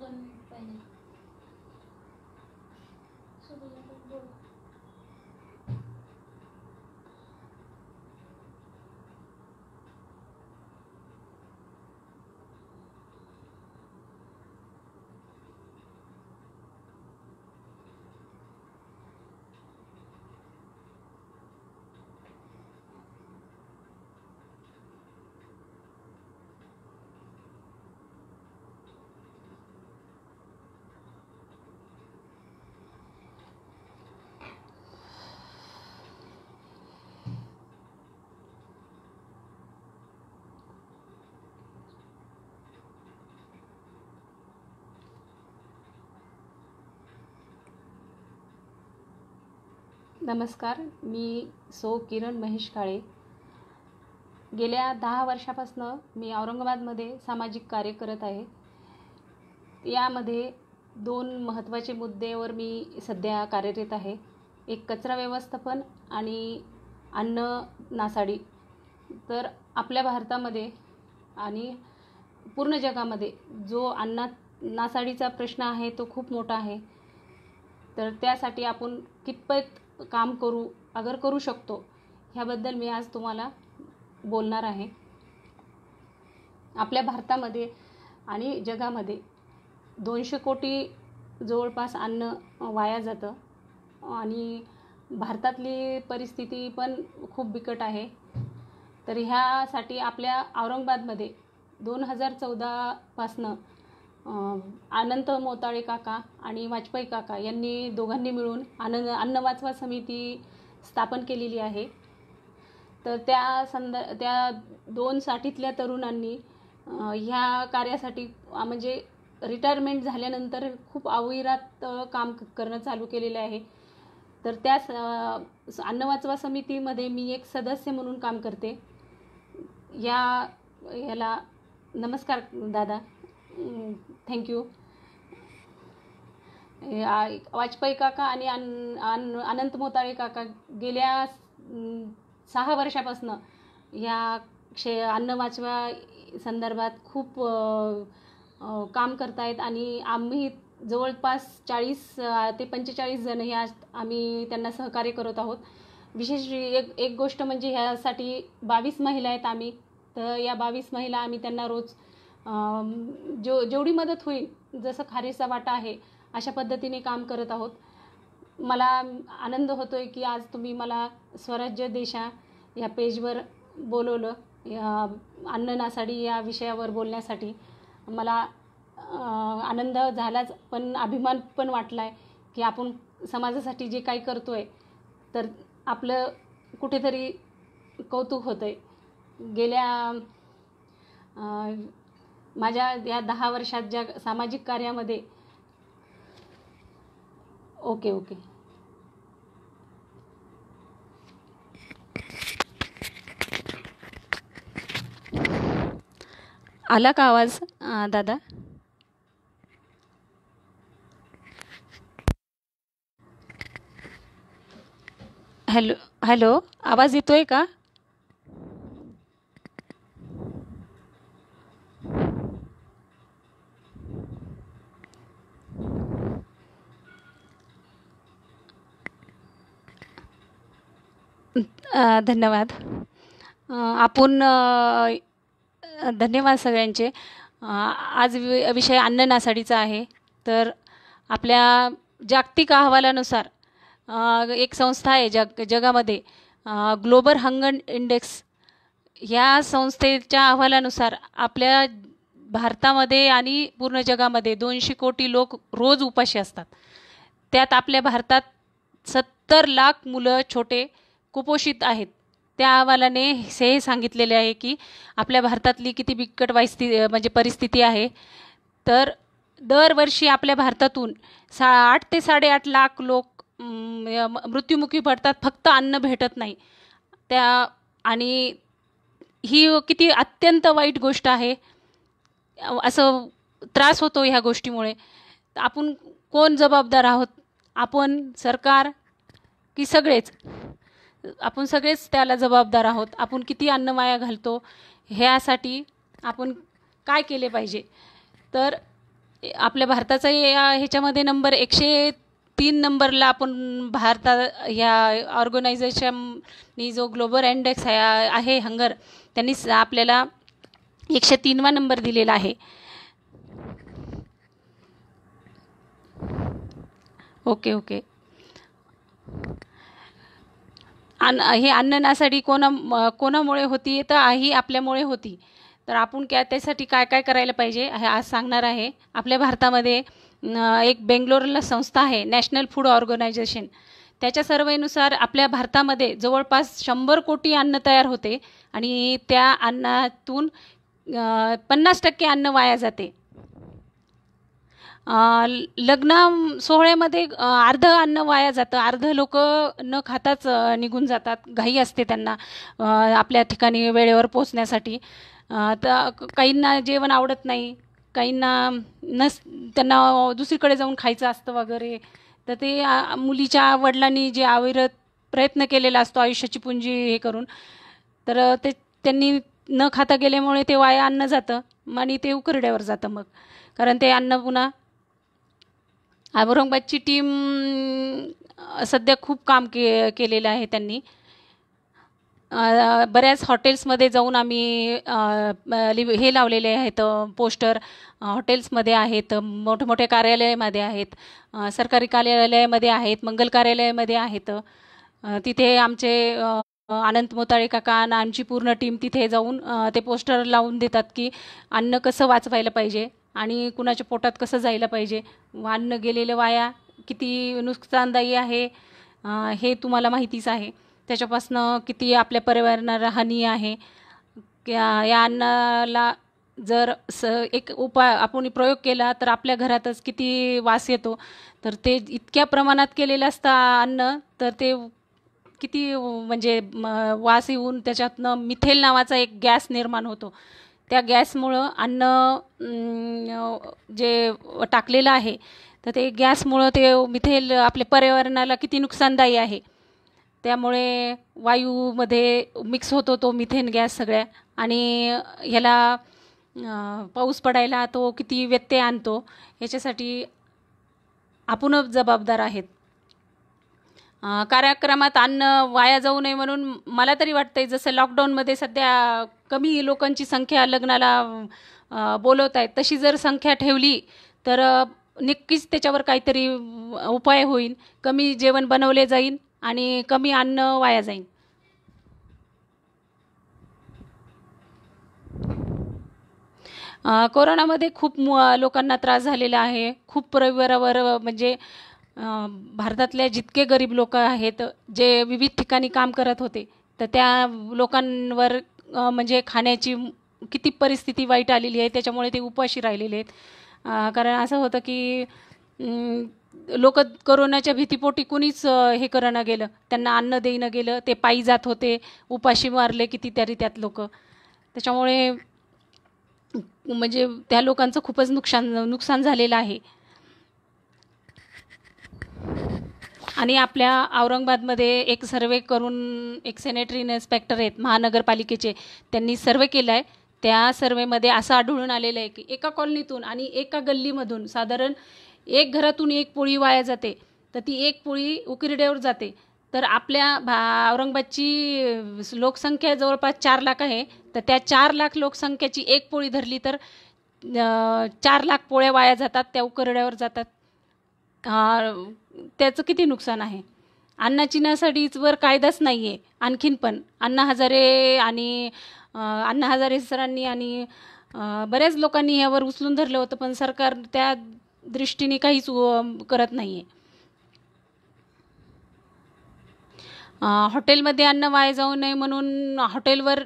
2 minute पहिले सुरुवात बोल. नमस्कार, मी किरण महेश काळे. गेल्या 10 वर्षापासून मी औरंगाबादमध्ये सामाजिक कार्य करत आहे. यामध्ये 2 महत्त्वाचे मुद्द्यावर मी सध्या कार्यरत आहे. एक कचरा व्यवस्थापन आणि अन्न नासाडी. तर आपल्या भारतामध्ये आणि पूर्ण जगामध्ये जो अन्न नासाडीचा प्रश्न आहे तो खूप मोठा आहे. तर त्यासाठी आपण कितपत काम करू शकतो ह्याबद्दल मी आज तुम्हाला बोलणार आहे. आपल्या भारतामध्ये आणि जगामध्ये 200 कोटी जवळपास अन्न वाया जातं आणि भारतातली परिस्थिती पण खूप बिकट आहे. तर ह्यासाठी आपल्या औरंगाबादमध्ये 2014 पासनं अनंत मोताळे काका आणि वाजपेयी काका यांनी दोघांनी मिळून अन्न वाचवा समिती स्थापन केलेली आहे. तर त्या 2 साठीतल्या तरुणांनी ह्या कार्यासाठी म्हणजे रिटायरमेंट झाल्यानंतर खूप अविरत काम करणं चालू केलेलं आहे. तर त्या अन्न वाचवा समितीमध्ये मी एक सदस्य म्हणून काम करते. याला नमस्कार दादा, थँक्यू. वाजपेयी काका आणि अनंत मोताळे काका गेल्या 6 वर्षापासून या अन्न वाचवा संदर्भात खूप काम करतायत आणि आम्ही जवळपास 40 ते 45 जण आम्ही त्यांना सहकार्य करत आहोत. विशेष एक गोष्ट म्हणजे ह्यासाठी 22 महिला आहेत आम्ही. तर या 22 महिला आम्ही त्यांना रोज जेवढी मदत होईल, जसं खारीचा वाटा आहे अशा पद्धतीने काम करत आहोत. मला आनंद होतोय की आज तुम्ही मला स्वराज्य देशा या पेजवर बोलवलं. अन्न नासाडी या विषयावर बोलण्यासाठी मला आनंद झालाच, पण अभिमान पण वाटला आहे की आपण समाजासाठी जे काही करतोय तर आपलं कुठेतरी कौतुक होतंय. गेल्या माझ्या या 10 वर्षात ज्या सामाजिक कार्यामध्ये ओके आला का आवाज दादा? हॅलो, आवाज येतोय का? धन्यवाद. धन्यवाद सगळ्यांचे. आज विषय अन्न नासाडीचा आहे. तर आपल्या जागतिक अहवालानुसार एक संस्था आहे जगामध्ये, ग्लोबल हंगर इंडेक्स. ह्या संस्थेच्या अहवालानुसार आपल्या भारतामध्ये आणि पूर्ण जगामध्ये 200 कोटी लोक रोज उपाशी असतात. त्यात आपल्या भारतात 70 लाख मुलं छोटे कुपोषित आहेत. त्या अहवालाने हे सांगितलेले आहे की आपल्या भारतातली किती बिकट म्हणजे परिस्थिती आहे. तर दरवर्षी आपल्या भारतातून 8 ते 8.5 लाख लोक मृत्युमुखी पडतात, फक्त अन्न भेटत नाही. आणि ही किती अत्यंत वाईट गोष्ट आहे. असं त्रास होतो ह्या गोष्टीमुळे. आपण कोण जबाबदार आहोत? आपण, सरकार की सगळेच? आपण सगळेच त्याला जबाबदार आहोत. आपण किती अन्न वाया घालतो ह्यासाठी आपण काय केले पाहिजे? तर आपल्या भारताचा ह्याच्यामध्ये नंबर 103 नंबरला आपण ह्या ऑर्गनायझेशननी जो ग्लोबल इंडेक्स आहे हंगर, त्यांनी आपल्याला 103वा नंबर दिलेला आहे. ओके. हे अन्ननासाडी कोणामुळे होती? तर ही आपल्यामुळे होती. तर आपण त्यासाठी काय काय करायला पाहिजे हे आज सांगणार आहे. आपल्या भारतामध्ये एक बेंगलोरला संस्था आहे, नॅशनल फूड ऑर्गनायझेशन. त्याच्या सर्वेनुसार आपल्या भारतामध्ये जवळपास 100 कोटी अन्न तयार होते आणि त्या अन्नातून 50% अन्न वाया जाते. लग्न सोहळ्यामध्ये अर्ध अन्न वाया जातं, अर्ध लोक न खाताच निघून जातात. घाई असते त्यांना आपल्या ठिकाणी वेळेवर पोचण्यासाठी. तर काहींना जेवण आवडत नाही, काहींना त्यांना दुसरीकडे जाऊन खायचं असतं वगैरे. तर ते मुलीच्या वडिलांनी जे अविरत प्रयत्न केलेला असतो आयुष्याची पुंजी हे करून, तर ते त्यांनी न खाता गेल्यामुळे ते वाया अन्न जातं आणि ते उकरड्यावर जातं मग. कारण ते अन्न पुन्हा औरंगाबादची टीम सध्या खूप काम केलेलं आहे त्यांनी. बऱ्याच हॉटेल्समध्ये जाऊन आम्ही हे लावलेले आहेत पोस्टर. हॉटेल्समध्ये आहेत, मोठमोठ्या कार्यालयामध्ये आहेत, सरकारी कार्यालयामध्ये आहेत, मंगल कार्यालयामध्ये आहेत. तिथे आमचे अनंत मोताळे काका आणि आमची पूर्ण टीम तिथे जाऊन ते पोस्टर लावून देतात की अन्न कसं वाचवायला पाहिजे आणि कुणाच्या पोटात कसं जायला पाहिजे. अन्न गेलेलं वाया किती नुकसानदायी आहे हे तुम्हाला माहितीच आहे. त्याच्यापासनं किती आपल्या पर्यावरणाला हानी आहे. या अन्नाला जर एक उपाय आपण प्रयोग केला तर आपल्या घरातच किती वास येतो. तर ते इतक्या प्रमाणात केलेलं असतं अन्न, तर ते किती म्हणजे वास येऊन त्याच्यातनं मिथेल नावाचा एक गॅस निर्माण होतो. त्या गॅसमुळं अन्न जे टाकलेलं आहे तर ते गॅसमुळं ते मिथेल आपल्या पर्यावरणाला किती नुकसानदायी आहे. त्यामुळे वायूमध्ये मिक्स होतो तो मिथेन गॅस सगळ्या, आणि ह्याला पाऊस पडायला तो किती व्यत्यय आणतो. याच्यासाठी आपणच जबाबदार आहेत. कार्यक्रमात अन्न वाया जाऊ नये म्हणून मला तरी वाटतंय, जसं लॉकडाऊनमध्ये सध्या कमी लोकांची संख्या लग्नाला बोलवत आहेत, तशी जर संख्या ठेवली तर नक्कीच त्याच्यावर काहीतरी उपाय होईल. कमी जेवण बनवले जाईल आणि कमी अन्न वाया जाईल. कोरोनामध्ये खूप लोकांना त्रास झालेला आहे. खूप परिवारावर म्हणजे भारतातल्या जितके गरीब लोक आहेत जे विविध ठिकाणी काम करत होते, तर त्या लोकांवर म्हणजे खाण्याची किती परिस्थिती वाईट आलेली आहे. त्याच्यामुळे ते उपाशी राहिलेले आहेत. कारण असं होतं की लोक कोरोनाच्या भीतीपोटी कुणीच हे करणं गेलं, त्यांना अन्न देणं गेलं. ते पायी जात होते, उपाशी मारले कितीतरी त्यात लोक. त्याच्यामुळे म्हणजे त्या लोकांचं खूपच नुकसान झालेलं आहे. आणि आपल्या औरंगाबादमध्ये एक सर्वे करून एक सॅनिटरी इन्स्पेक्टर आहेत महानगरपालिकेचे, त्यांनी सर्वे केला आहे. त्या सर्वेमध्ये असं आढळून आलेलं आहे की एका कॉलनीतून आणि एका गल्लीमधून साधारण एक घरातून एक पोळी वाया जाते, तर ती एक पोळी उकिरड्यावर जाते. तर आपल्या औरंगाबादची लोकसंख्या जवळपास 4 लाख आहे. तर त्या 4 लाख लोकसंख्येची एक पोळी धरली तर 4 लाख पोळ्या वाया जातात, त्या उकिरड्यावर जातात. त्याचं किती नुकसान आहे. अन्नाची नासाडीवर कायदाच नाही आहे. आणखीन पण अण्णा हजारे सरांनी आणि बऱ्याच लोकांनी यावर उचलून धरलं होतं, पण सरकार त्या दृष्टीने काहीच करत नाही आहे. हॉटेलमध्ये अन्न वाया जाऊ नये म्हणून हॉटेलवर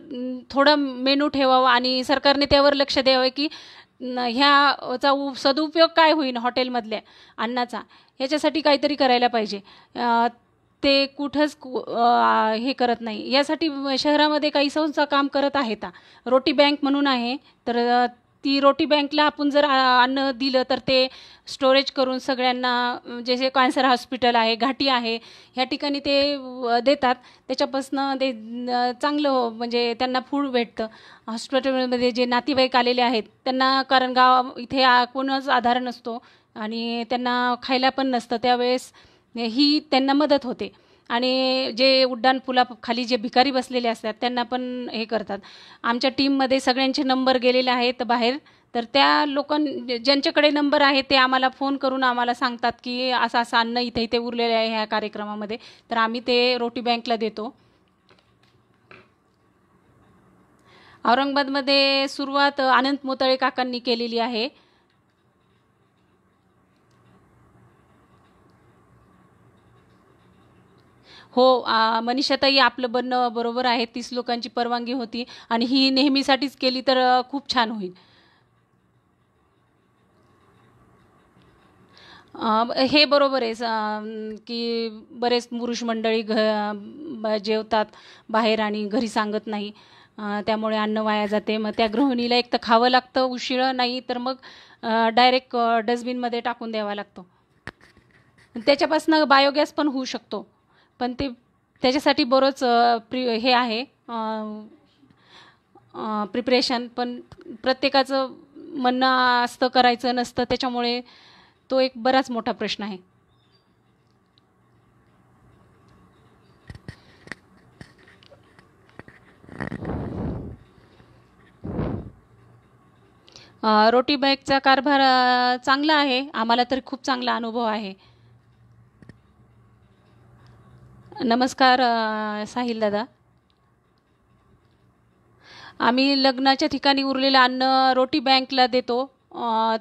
थोडं मेनू ठेवावं आणि सरकारने त्यावर लक्ष द्यावं की ह्याचा सदुपयोग काय होईल हॉटेलमधल्या अन्नाचा, ह्याच्यासाठी काहीतरी करायला पाहिजे. ते कुठंच हे करत नाही. यासाठी शहरामध्ये काही संस्था काम करत आहेत. रोटी बँक म्हणून आहे, तर ती रोटी बँकला आपण जर अन्न दिलं तर ते स्टोरेज करून सगळ्यांना, जसे कॅन्सर हॉस्पिटल आहे, घाटी आहे, ह्या ठिकाणी ते देतात. त्याच्यापासून ते चांगलं म्हणजे त्यांना फूड भेटतं. हॉस्पिटलमध्ये जे नातेवाईक आलेले आहेत त्यांना, कारण गाव इथे कोणच आधार नसतो आणि त्यांना खायला पण नसतं, त्यावेळेस ही त्यांना मदत होते. आणि जे उड्डाण पुलाखाली जे भिकारी बसलेले असतात त्यांना पण हे करतात. आमच्या टीममध्ये सगळ्यांचे नंबर गेलेले आहेत बाहेर, तर त्या ज्यांच्याकडे नंबर आहे ते आम्हाला फोन करून आम्हाला सांगतात की असं असं अन्न इथे इथे उरलेलं आहे ह्या कार्यक्रमामध्ये, तर आम्ही ते रोटी बँकला देतो. औरंगाबादमध्ये सुरुवात अनंत मोतळे काकांनी केलेली आहे. हो, मनीषाताई, आपलं बनणं बरोबर आहे. 30 लोकांची परवानगी होती आणि ही नेहमीसाठीच केली तर खूप छान होईल. हे बरोबर आहे की बरेच पुरुष मंडळी जेवतात बाहेर आणि घरी सांगत नाही, त्यामुळे अन्न वाया जाते. मग त्या गृहिणीला एक तर खावं लागतं उशिरा, नाही तर मग डायरेक्ट डस्टबिनमध्ये टाकून द्यावा लागतो. त्याच्यापासून बायोगॅस पण होऊ शकतो, पण ते त्याच्यासाठी बरंच हे आहे प्रिपरेशन, पण प्रत्येकाचं म्हणणं असतं करायचं नसतं, त्याच्यामुळे तो एक बराच मोठा प्रश्न आहे. रोटी बँकचा कारभार चांगला आहे, आम्हाला तर खूप चांगला अनुभव आहे. नमस्कार साहिल दादा. आम्ही लग्नाच्या ठिकाणी उरलेलं अन्न रोटी बँकला देतो,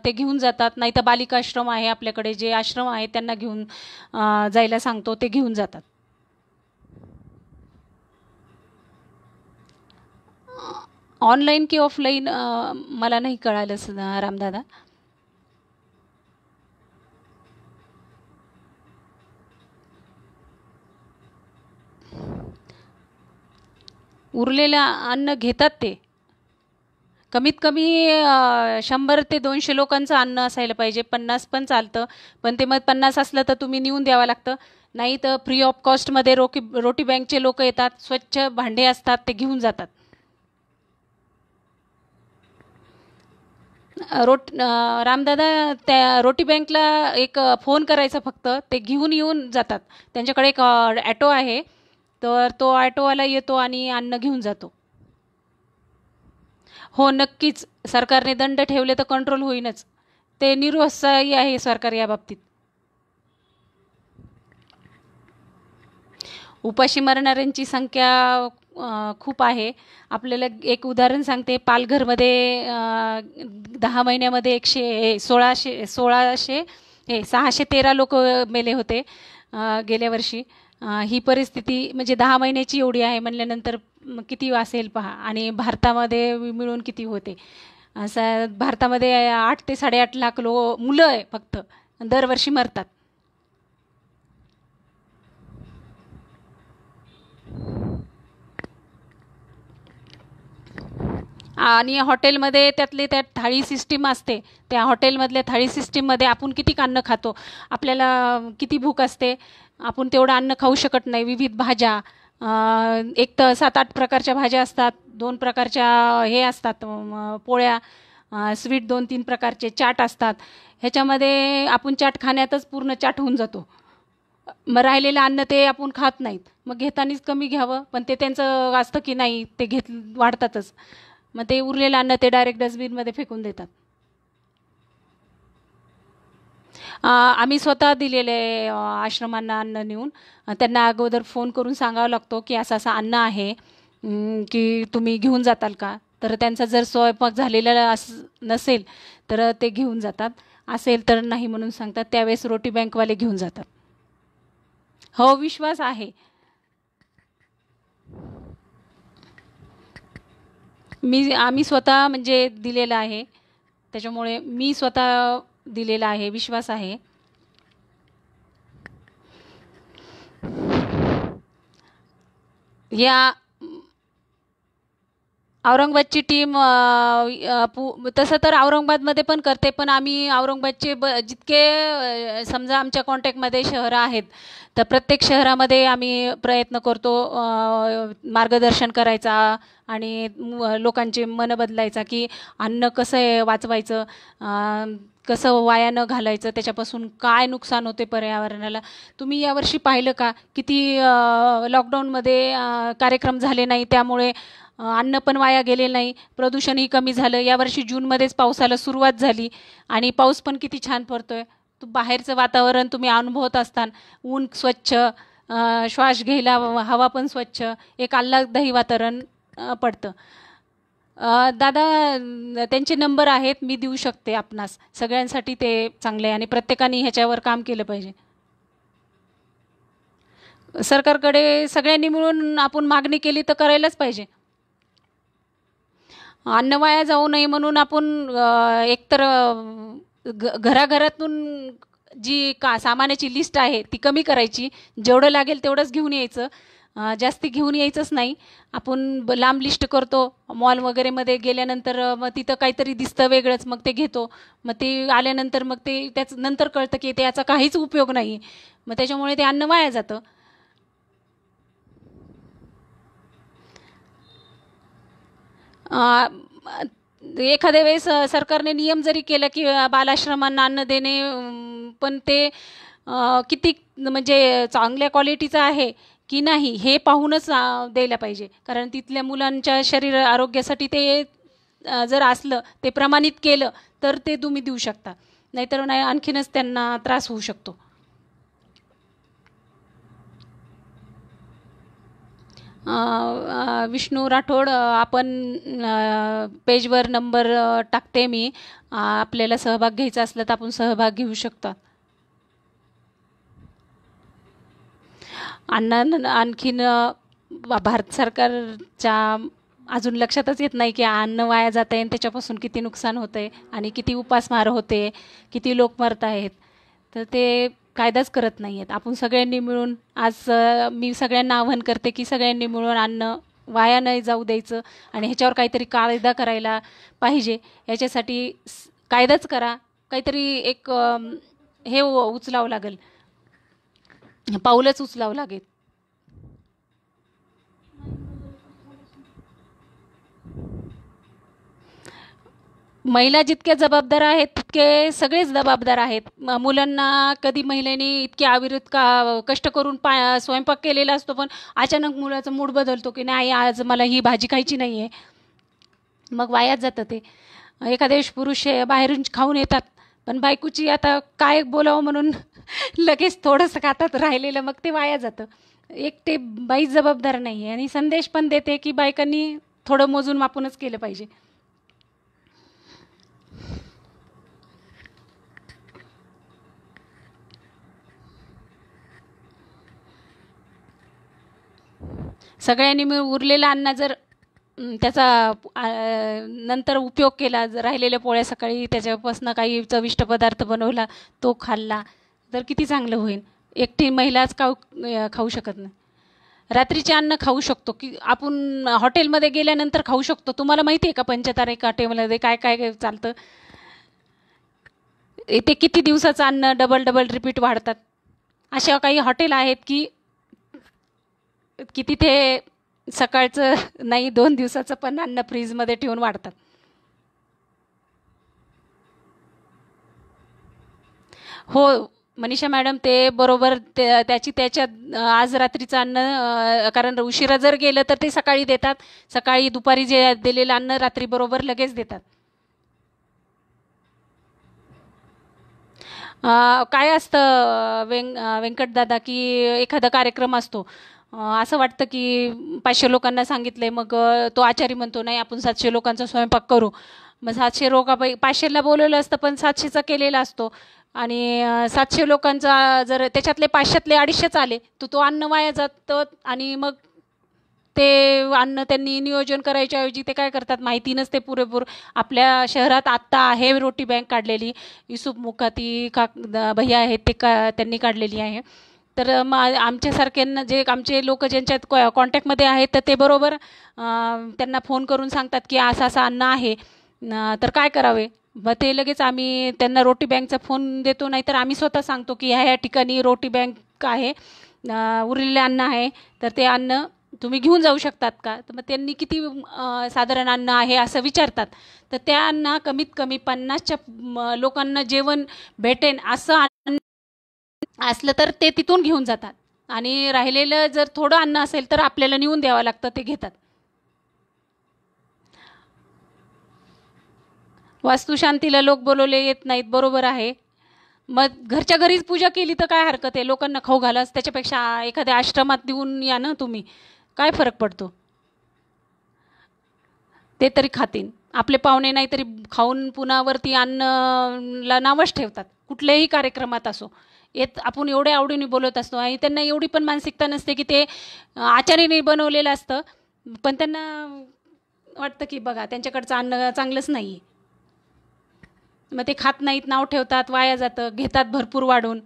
ते घेऊन जातात. नाही तर बालिकाश्रम आहे आपल्याकडे, जे आश्रम आहे त्यांना घेऊन जायला सांगतो, ते घेऊन जातात. ऑनलाईन की ऑफलाईन मला नाही कळालं रामदादा. उरलेलं अन्न घेतात ते. कमीत कमी 100 ते 200 लोकांचं अन्न असायला पाहिजे. 50 पण चालतं, पण ते मग 50 असलं तर तुम्ही नेऊन द्यावं लागतं. नाही तर फ्री ऑफ कॉस्टमध्ये रोटी बँकचे लोक येतात, स्वच्छ भांडे असतात, ते घेऊन जातात. रामदादा, त्या रोटी बँकला एक फोन करायचा फक्त, ते घेऊन येऊन जातात. त्यांच्याकडे एक ॲटो आहे, तर तो ॲटोवाला येतो आणि अन्न घेऊन जातो. हो, नक्कीच. सरकारने दंड ठेवले तर कंट्रोल होईनच. ते निर्वसाही आहे सरकार या बाबतीत. उपाशी मरणाऱ्यांची संख्या खूप आहे. आपल्याला एक उदाहरण सांगते. पालघरमध्ये 10 महिन्यामध्ये 613 लोक मेले होते गेल्या वर्षी. ही परिस्थिती म्हणजे 10 महिन्याची एवढी आहे म्हणल्यानंतर किती असेल पहा. आणि भारतामध्ये मिळून किती होते. असं भारतामध्ये 8 ते 8.5 लाख मुलं आहे फक्त, दरवर्षी मरतात. आणि हॉटेलमध्ये त्यातले त्यात थाळी सिस्टीम असते. त्या हॉटेलमधल्या थाळी सिस्टीममध्ये आपण किती अन्न खातो, आपल्याला किती भूक असते, आपण तेवढं अन्न खाऊ शकत नाही. विविध भाज्या, एक तर 7-8 प्रकारच्या भाज्या असतात, 2 प्रकारच्या हे असतात पोळ्या, स्वीट 2-3 प्रकारचे चाट असतात. ह्याच्यामध्ये आपण चाट खाण्यातच पूर्ण चाट होऊन जातो. मग राहिलेलं अन्न ते आपण खात नाहीत. मग घेतानीच कमी घ्यावं, पण ते त्यांचं असतं की नाही, ते वाढतातच. मग ते उरलेलं अन्न ते डायरेक्ट डस्टबिनमध्ये फेकून देतात. आम्ही स्वतः दिलेले आश्रमांना अन्न नेऊन त्यांना अगोदर फोन करून सांगावं लागतो की असं असं अन्न आहे, की तुम्ही घेऊन जाताल का. तर त्यांचा जर स्वयंपाक झालेला नसेल तर ते घेऊन जातात, असेल तर नाही म्हणून सांगतात. त्यावेळेस रोटी बँकवाले घेऊन जातात. हो, विश्वास आहे. आम्ही स्वतः म्हणजे दिलेलं आहे, त्याच्यामुळे मी स्वतः दिलेला आहे, विश्वास आहे. या औरंगाबादची टीम तसं तर औरंगाबादमध्ये पण करते, पण आम्ही औरंगाबादचे जितके समजा आमच्या कॉन्टॅक्टमध्ये शहरं आहेत, तर प्रत्येक शहरामध्ये आम्ही प्रयत्न करतो मार्गदर्शन करायचा आणि लोकांचे मनं बदलायचा की अन्न कसं आहे वाचवायचं, कसं वाया न घालायचं, त्याच्यापासून काय नुकसान होते पर्यावरणाला. तुम्ही यावर्षी पाहिलं का किती लॉकडाऊनमध्ये कार्यक्रम झाले नाही, त्यामुळे अन्न पण वाया गेले नाही, प्रदूषणही कमी झालं. यावर्षी जूनमध्येच पावसाला सुरुवात झाली आणि पाऊस पण किती छान पडतोय. बाहेरचं वातावरण तुम्ही अनुभवत असताना, ऊन स्वच्छ, श्वास घ्यायला हवा पण स्वच्छ, एक आल्हाददायी वातावरण पडतं. दादा त्यांचे नंबर आहेत, मी देऊ शकते आपणास. सगळ्यांसाठी ते चांगले आहे आणि प्रत्येकाने ह्याच्यावर काम केलं पाहिजे. सरकारकडे सगळ्यांनी मिळून आपण मागणी केली तर करायलाच पाहिजे. अन्न वाया जाऊ नये म्हणून आपण एकतर घराघरातून जी सामानाची लिस्ट आहे ती कमी करायची, जेवढं लागेल तेवढंच घेऊन यायचं, जास्ती घेऊन यायचंच नाही. आपण लांब लिस्ट करतो, मॉल वगैरेमध्ये गेल्यानंतर मग तिथं काहीतरी दिसतं वेगळंच, मग ते घेतो. मग ते आल्यानंतर मग ते त्याचं नंतर कळतं की त्याचा काहीच उपयोग नाही, मग त्याच्यामुळे ते अन्न वाया जातं. एखाद्या वेळेस सरकारने नियम जरी केलं की बालाश्रमांना अन्न देणे, पण ते किती म्हणजे चांगल्या क्वालिटीचं आहे की नाही हे पाहूनच द्यायला पाहिजे. कारण तिथल्या मुलांच्या शरीर आरोग्यासाठी ते जर असलं, ते प्रमाणित केलं तर ते तुम्ही देऊ शकता, नाहीतर नाही आणखीनच त्यांना त्रास होऊ शकतो. विष्णू राठोड, आपण पेजवर नंबर टाकते मी. आपल्याला सहभाग घ्यायचा असला तर आपण सहभाग घेऊ शकता. आणखीन भारत सरकारच्या अजून लक्षातच येत नाही की अन्न वाया जात आहे आणि त्याच्यापासून किती नुकसान होतं आहे आणि किती उपासमार होते, किती लोक मरत आहेत, तर ते कायदाच करत नाही आहेत. आपण सगळ्यांनी मिळून आज मी सगळ्यांना आवाहन करते की सगळ्यांनी मिळून अन्न वाया नाही जाऊ द्यायचं आणि ह्याच्यावर काहीतरी कायदा करायला पाहिजे. याच्यासाठी कायदाच करा, काहीतरी एक हे उचलावं लागेल, पाऊलच उचलावं लागेल. महिला जितक्या जबाबदार आहेत तितके सगळेच जबाबदार आहेत. मुलांना कधी महिलांनी इतके अविरत कष्ट करून स्वयंपाक केलेला असतो, पण अचानक मुलाचा मूड बदलतो की नाही आज मला ही भाजी खायची नाही आहे, मग वायाच जातं ते. एखाद्या वेळेस पुरुष बाहेरून खाऊन येतात, पण बायकोची आता काय बोलावं म्हणून लगेच थोडंसं खातात राहिलेलं, मग ते वाया जातं. एक ते बाईच जबाबदार नाही आहे आणि संदेश पण देते की बायकांनी थोडं मोजून मापूनच केलं पाहिजे. सगळ्यांनी मिळून उरलेलं अन्न जर त्याचा नंतर उपयोग केला, जर राहिलेल्या पोळ्या सकाळी त्याच्यापासून काही चविष्ट पदार्थ बनवला, तो खाल्ला, तर किती चांगलं होईल. एकटी महिलाच खाऊ शकत नाही. रात्रीचे अन्न खाऊ शकतो की आपण हॉटेलमध्ये गेल्यानंतर खाऊ शकतो. तुम्हाला माहिती आहे का पंचतारांकित हॉटेलमध्ये काय काय चालतं? ते किती दिवसाचं अन्न डबल डबल रिपीट वाढतात. अशा काही हॉटेल आहेत की तिथे सकाळचं नाही 2 दिवसाचं पण अन्न फ्रीजमध्ये ठेवून वाढतात. हो मनीषा मॅडम, ते बरोबर त्याच्यात आज रात्रीचं अन्न कारण उशिरा जर गेलं तर ते सकाळी देतात, सकाळी दुपारी जे दिलेलं अन्न रात्री बरोबर लगेच देतात. काय असतं व्यंकटदादा की एखादा कार्यक्रम असतो, असं वाटतं की 500 लोकांना सांगितलंय, मग तो आचारी म्हणतो नाही आपण 700 लोकांचा स्वयंपाक करू. मग 700 लोकांपैकी 500ला बोलवलं असतं पण 700चा केलेला असतो आणि 700 लोकांचा जर त्याच्यातले 500तले 250 आले तर तो अन्न वाया जातं. आणि मग ते अन्न त्यांनी नियोजन करायच्या ऐवजी ते काय करतात माहिती नसते पुरेपूर. आपल्या शहरात आत्ता आहे रोटी बँक काढलेली, युसुफ मुकाती भैया आहेत ते त्यांनी काढलेली आहे. तर मग आमच्यासारख्यांना जे आमचे लोक ज्यांच्यात कॉन्टॅक्टमध्ये आहेत तर ते बरोबर त्यांना फोन करून सांगतात की असं असं अन्न आहे, तर काय करावे. मग ते लगेच आम्ही त्यांना रोटी बँकचा फोन देतो, नाहीतर आम्ही स्वतः सांगतो की ह्या ह्या ठिकाणी रोटी बँक आहे, उरलेले अन्न आहे, तर ते अन्न तुम्ही घेऊन जाऊ शकतात का. तर मग त्यांनी किती साधारण अन्न आहे असं विचारतात, तर त्यांना कमीत कमी 50च्या लोकांना जेवण भेटेन असं अन्न असलं तर ते तिथून घेऊन जातात. आणि राहिलेलं जर थोडं अन्न असेल तर आपल्याला नेऊन द्यावं लागतं, ते घेतात. वास्तुशांतीला लोक बोलवले येत नाहीत, बरोबर आहे. मग घरच्या घरीच पूजा केली तर काय हरकत आहे, लोकांना खाऊ घालाच. त्याच्यापेक्षा एखाद्या आश्रमात देऊन या ना तुम्ही, काय फरक पडतो. ते तरी खातील. आपले पाहुणे नाही तरी खाऊन पुन्हा वरती अन्नला नावच ठेवतात, कुठल्याही कार्यक्रमात असो. आपण एवढ्या आवडीने बोलत असतो आणि त्यांना एवढी पण मानसिकता नसते की ते आचार्याने बनवलेलं असतं, पण त्यांना वाटतं की बघा त्यांच्याकडचं अन्न चांगलंच नाही. मग ते खात नाहीत, नाव ठेवतात, वाया जातं, घेतात भरपूर वाढून.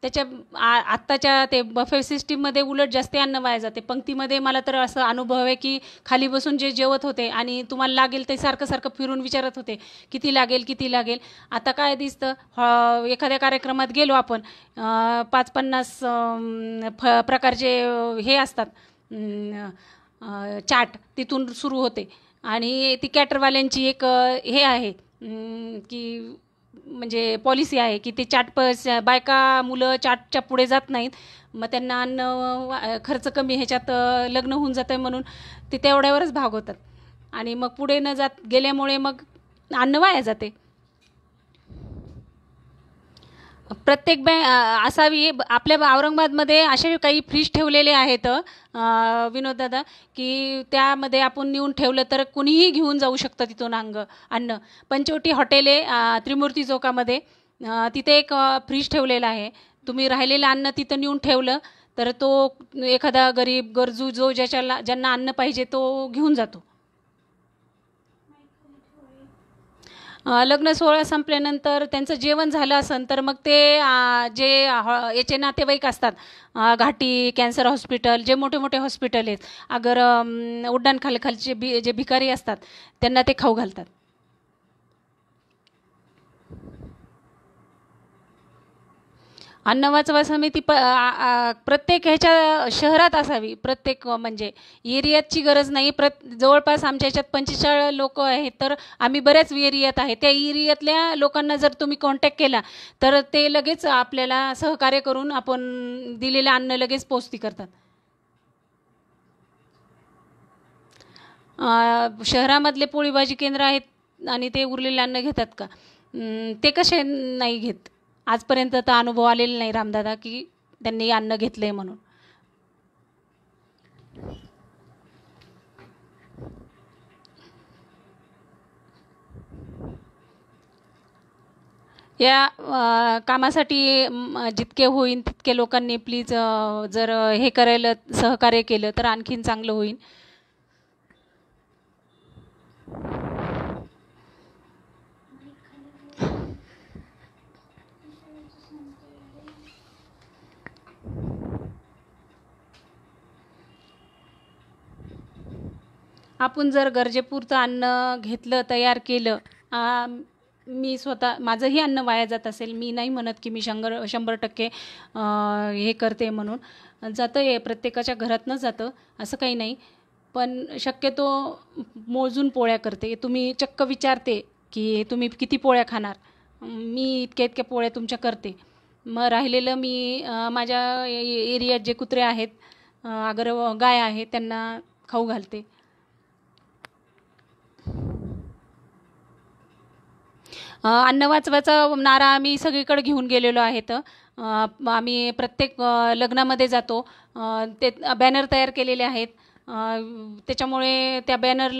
त्याच्या आत्ताच्या ते बफे सिस्टीममध्ये उलट जास्त अन्न वाया जाते. पंक्तीमध्ये मला तर असं अनुभव आहे की खाली बसून जे जेवत होते आणि तुम्हाला लागेल ते सारखं सारखं फिरून विचारत होते किती लागेल किती लागेल. आता काय दिसतं, एखाद्या कार्यक्रमात गेलो आपण, 5-50 प्रकारचे हे असतात चाट, तिथून सुरू होते. आणि ती कॅटरवाल्यांची एक हे आहे की म्हणजे पॉलिसी आहे की ते बायका मुलं चाटच्या पुढे जात नाहीत. मग त्यांना अन्न खर्च कमी ह्याच्यात लग्न होऊन जातं आहे म्हणून ते तेवढ्यावरच भागवतात. आणि मग पुढे न जात गेल्यामुळे मग अन्न वाया जाते. प्रत्येक असावी. आपल्या औरंगाबादमध्ये असे काही फ्रीज ठेवलेले आहेत विनोददादा, की त्यामध्ये आपण नेऊन ठेवलं तर कुणीही घेऊन जाऊ शकतं तिथून अन्न. पंचवटी हॉटेल आहे त्रिमूर्ती चौकामध्ये, तिथे एक फ्रीज ठेवलेला आहे. तुम्ही राहिलेलं अन्न तिथं नेऊन ठेवलं तर तो एखादा गरीब गरजू जो ज्यांना अन्न पाहिजे तो घेऊन जातो. लग्न सोहळा संपल्यानंतर त्यांचं जेवण झालं असेल तर मग ते जे याचे नातेवाईक असतात, घाटी कॅन्सर हॉस्पिटल, जे मोठे मोठे हॉस्पिटल आहेत, अगर उड्डाणखालचे जे भिकारी असतात त्यांना ते खाऊ घालतात. अन्न वाचवा समिती प्रत्येक ह्याच्या शहरात असावी. प्रत्येक म्हणजे एरियाची गरज नाही. जवळपास आमच्या ह्याच्यात 45 लोक आहेत, तर आम्ही बऱ्याच एरियात आहे. त्या एरियातल्या लोकांना जर तुम्ही कॉन्टॅक्ट केला तर ते लगेच आपल्याला सहकार्य करून आपण दिलेलं अन्न लगेच पोचती करतात. शहरामधले पोळी भाजी केंद्र आहेत आणि ते उरलेले अन्न घेतात का, ते कसे नाही घेत. आजपर्यंत तर अनुभव आलेला नाही रामदादा की त्यांनी अन्न घेतलंय म्हणून. या कामासाठी जितके होईल तितके लोकांनी प्लीज जर हे करायला सहकार्य केलं तर आणखीन चांगलं होईल. आपण जर गरजेपुरतं अन्न घेतलं, तयार केलं, मी स्वतः माझंही अन्न वाया जात असेल, मी नाही म्हणत की मी 100% हे करते म्हणून. जातं आहे, प्रत्येकाच्या घरातनं जातं, असं काही नाही. पण शक्यतो मोजून पोळ्या करते. तुम्ही चक्क विचारते की तुम्ही किती पोळ्या खाणार, मी इतक्या इतक्या पोळ्या तुमच्या करते. मग राहिलेलं मी माझ्या एरियात जे कुत्रे आहेत, अगर गाय आहे, त्यांना खाऊ घालते. अन्न वाचवाचा नारा आम्ही सगळीकडे घेऊन गेलेलो आहेत. आम्ही प्रत्येक लग्नामध्ये जातो, ते बॅनर तयार केलेले आहेत. त्याच्यामुळे त्या बॅनर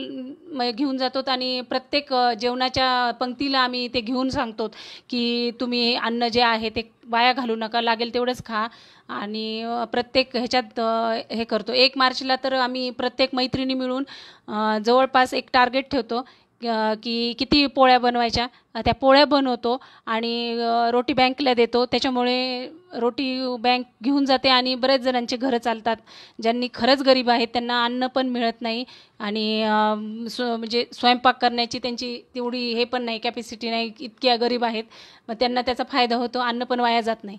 घेऊन जातो आणि प्रत्येक जेवणाच्या पंक्तीला आम्ही ते घेऊन सांगतो की तुम्ही अन्न जे आहे ते वाया घालू नका, लागेल तेवढंच खा. आणि प्रत्येक ह्याच्यात हे करतो. 1 मार्चला तर आम्ही प्रत्येक मैत्रिणी मिळून जवळपास एक टार्गेट ठेवतो की किती पोळ्या बनवायच्या, त्या पोळ्या बनवतो आणि रोटी बँकला देतो. त्याच्यामुळे रोटी बँक घेऊन जाते आणि बरेच जणांचे घरं चालतात. ज्यांनी खरंच गरीब आहेत त्यांना अन्न पण मिळत नाही आणि म्हणजे स्वयंपाक करण्याची त्यांची तेवढी हे पण नाही, कॅपॅसिटी नाही, इतक्या गरीब आहेत. मग त्यांना त्याचा फायदा होतो, अन्न पण वाया जात नाही.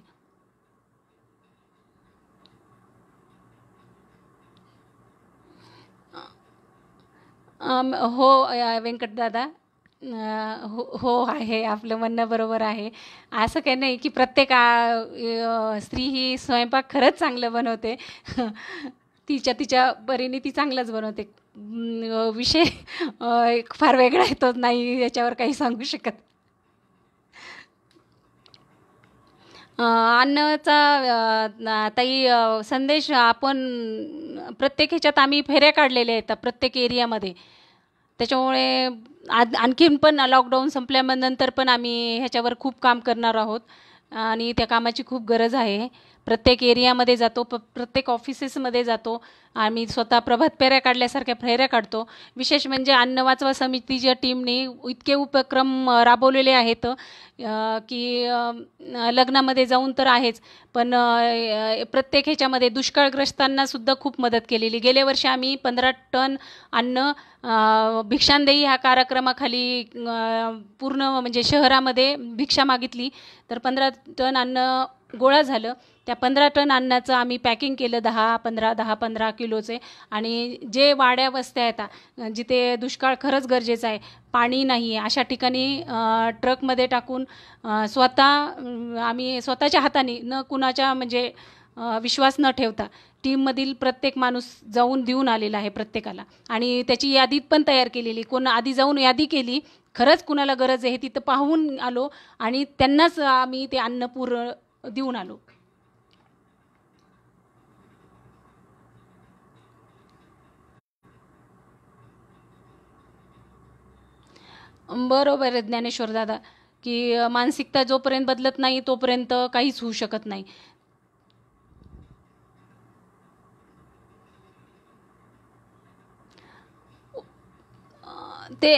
हो व्यंकटदादा, हो हो आहे, आपलं म्हणणं बरोबर आहे. असं काही नाही की प्रत्येक स्त्री ही स्वयंपाक खरंच चांगलं बनवते. तिच्या तिच्या परीने ती चांगलंच बनवते. विषय एक फार वेगळा आहे, तो नाही याच्यावर काही सांगू शकत. अन्नाचा ताई संदेश आपण प्रत्येक ह्याच्यात आम्ही फेऱ्या काढलेल्या आहेत प्रत्येक एरियामध्ये. त्याच्यामुळे आणखीन पण लॉकडाऊन संपल्यानंतर पण आम्ही ह्याच्यावर खूप काम करणार आहोत आणि त्या कामाची खूप गरज आहे. प्रत्येक एरियामध्ये जातो, प्रत्येक ऑफिसेसमध्ये जातो. आम्ही स्वतः प्रभात फेऱ्या काढल्यासारख्या फेऱ्या काढतो. विशेष म्हणजे अन्न वाचवा समितीच्या टीमने इतके उपक्रम राबवलेले आहेत की लग्नामध्ये जाऊन तर आहेच, पण प्रत्येक ह्याच्यामध्ये दुष्काळग्रस्तांनासुद्धा खूप मदत केलेली. गेल्या वर्षी आम्ही 15 टन अन्न भिक्षांदेही ह्या कार्यक्रमाखाली पूर्ण म्हणजे शहरामध्ये भिक्षा मागितली, तर 15 टन अन्न गोळा झालं. त्या 15 टन अन्नाचं आम्ही पॅकिंग केलं, 10-15 किलोचे. आणि जे वाड्या वस्त्या आहेत जिथे दुष्काळ खरंच गरजेचं आहे, पाणी नाही आहे, अशा ठिकाणी ट्रकमध्ये टाकून आम्ही स्वतःच्या हाताने, न कुणाच्या म्हणजे विश्वास न ठेवता, टीममधील प्रत्येक माणूस जाऊन देऊन आलेला आहे प्रत्येकाला. आणि त्याची यादी पण तयार केलेली, कोण आधी जाऊन यादी केली, खरंच कुणाला गरज आहे तिथं पाहून आलो आणि त्यांनाच आम्ही ते अन्न देऊन आलो. बरोबर आहे ज्ञानेश्वर दादा, की मानसिकता जोपर्यंत बदलत नाही तोपर्यंत काहीच होऊ शकत नाही. ते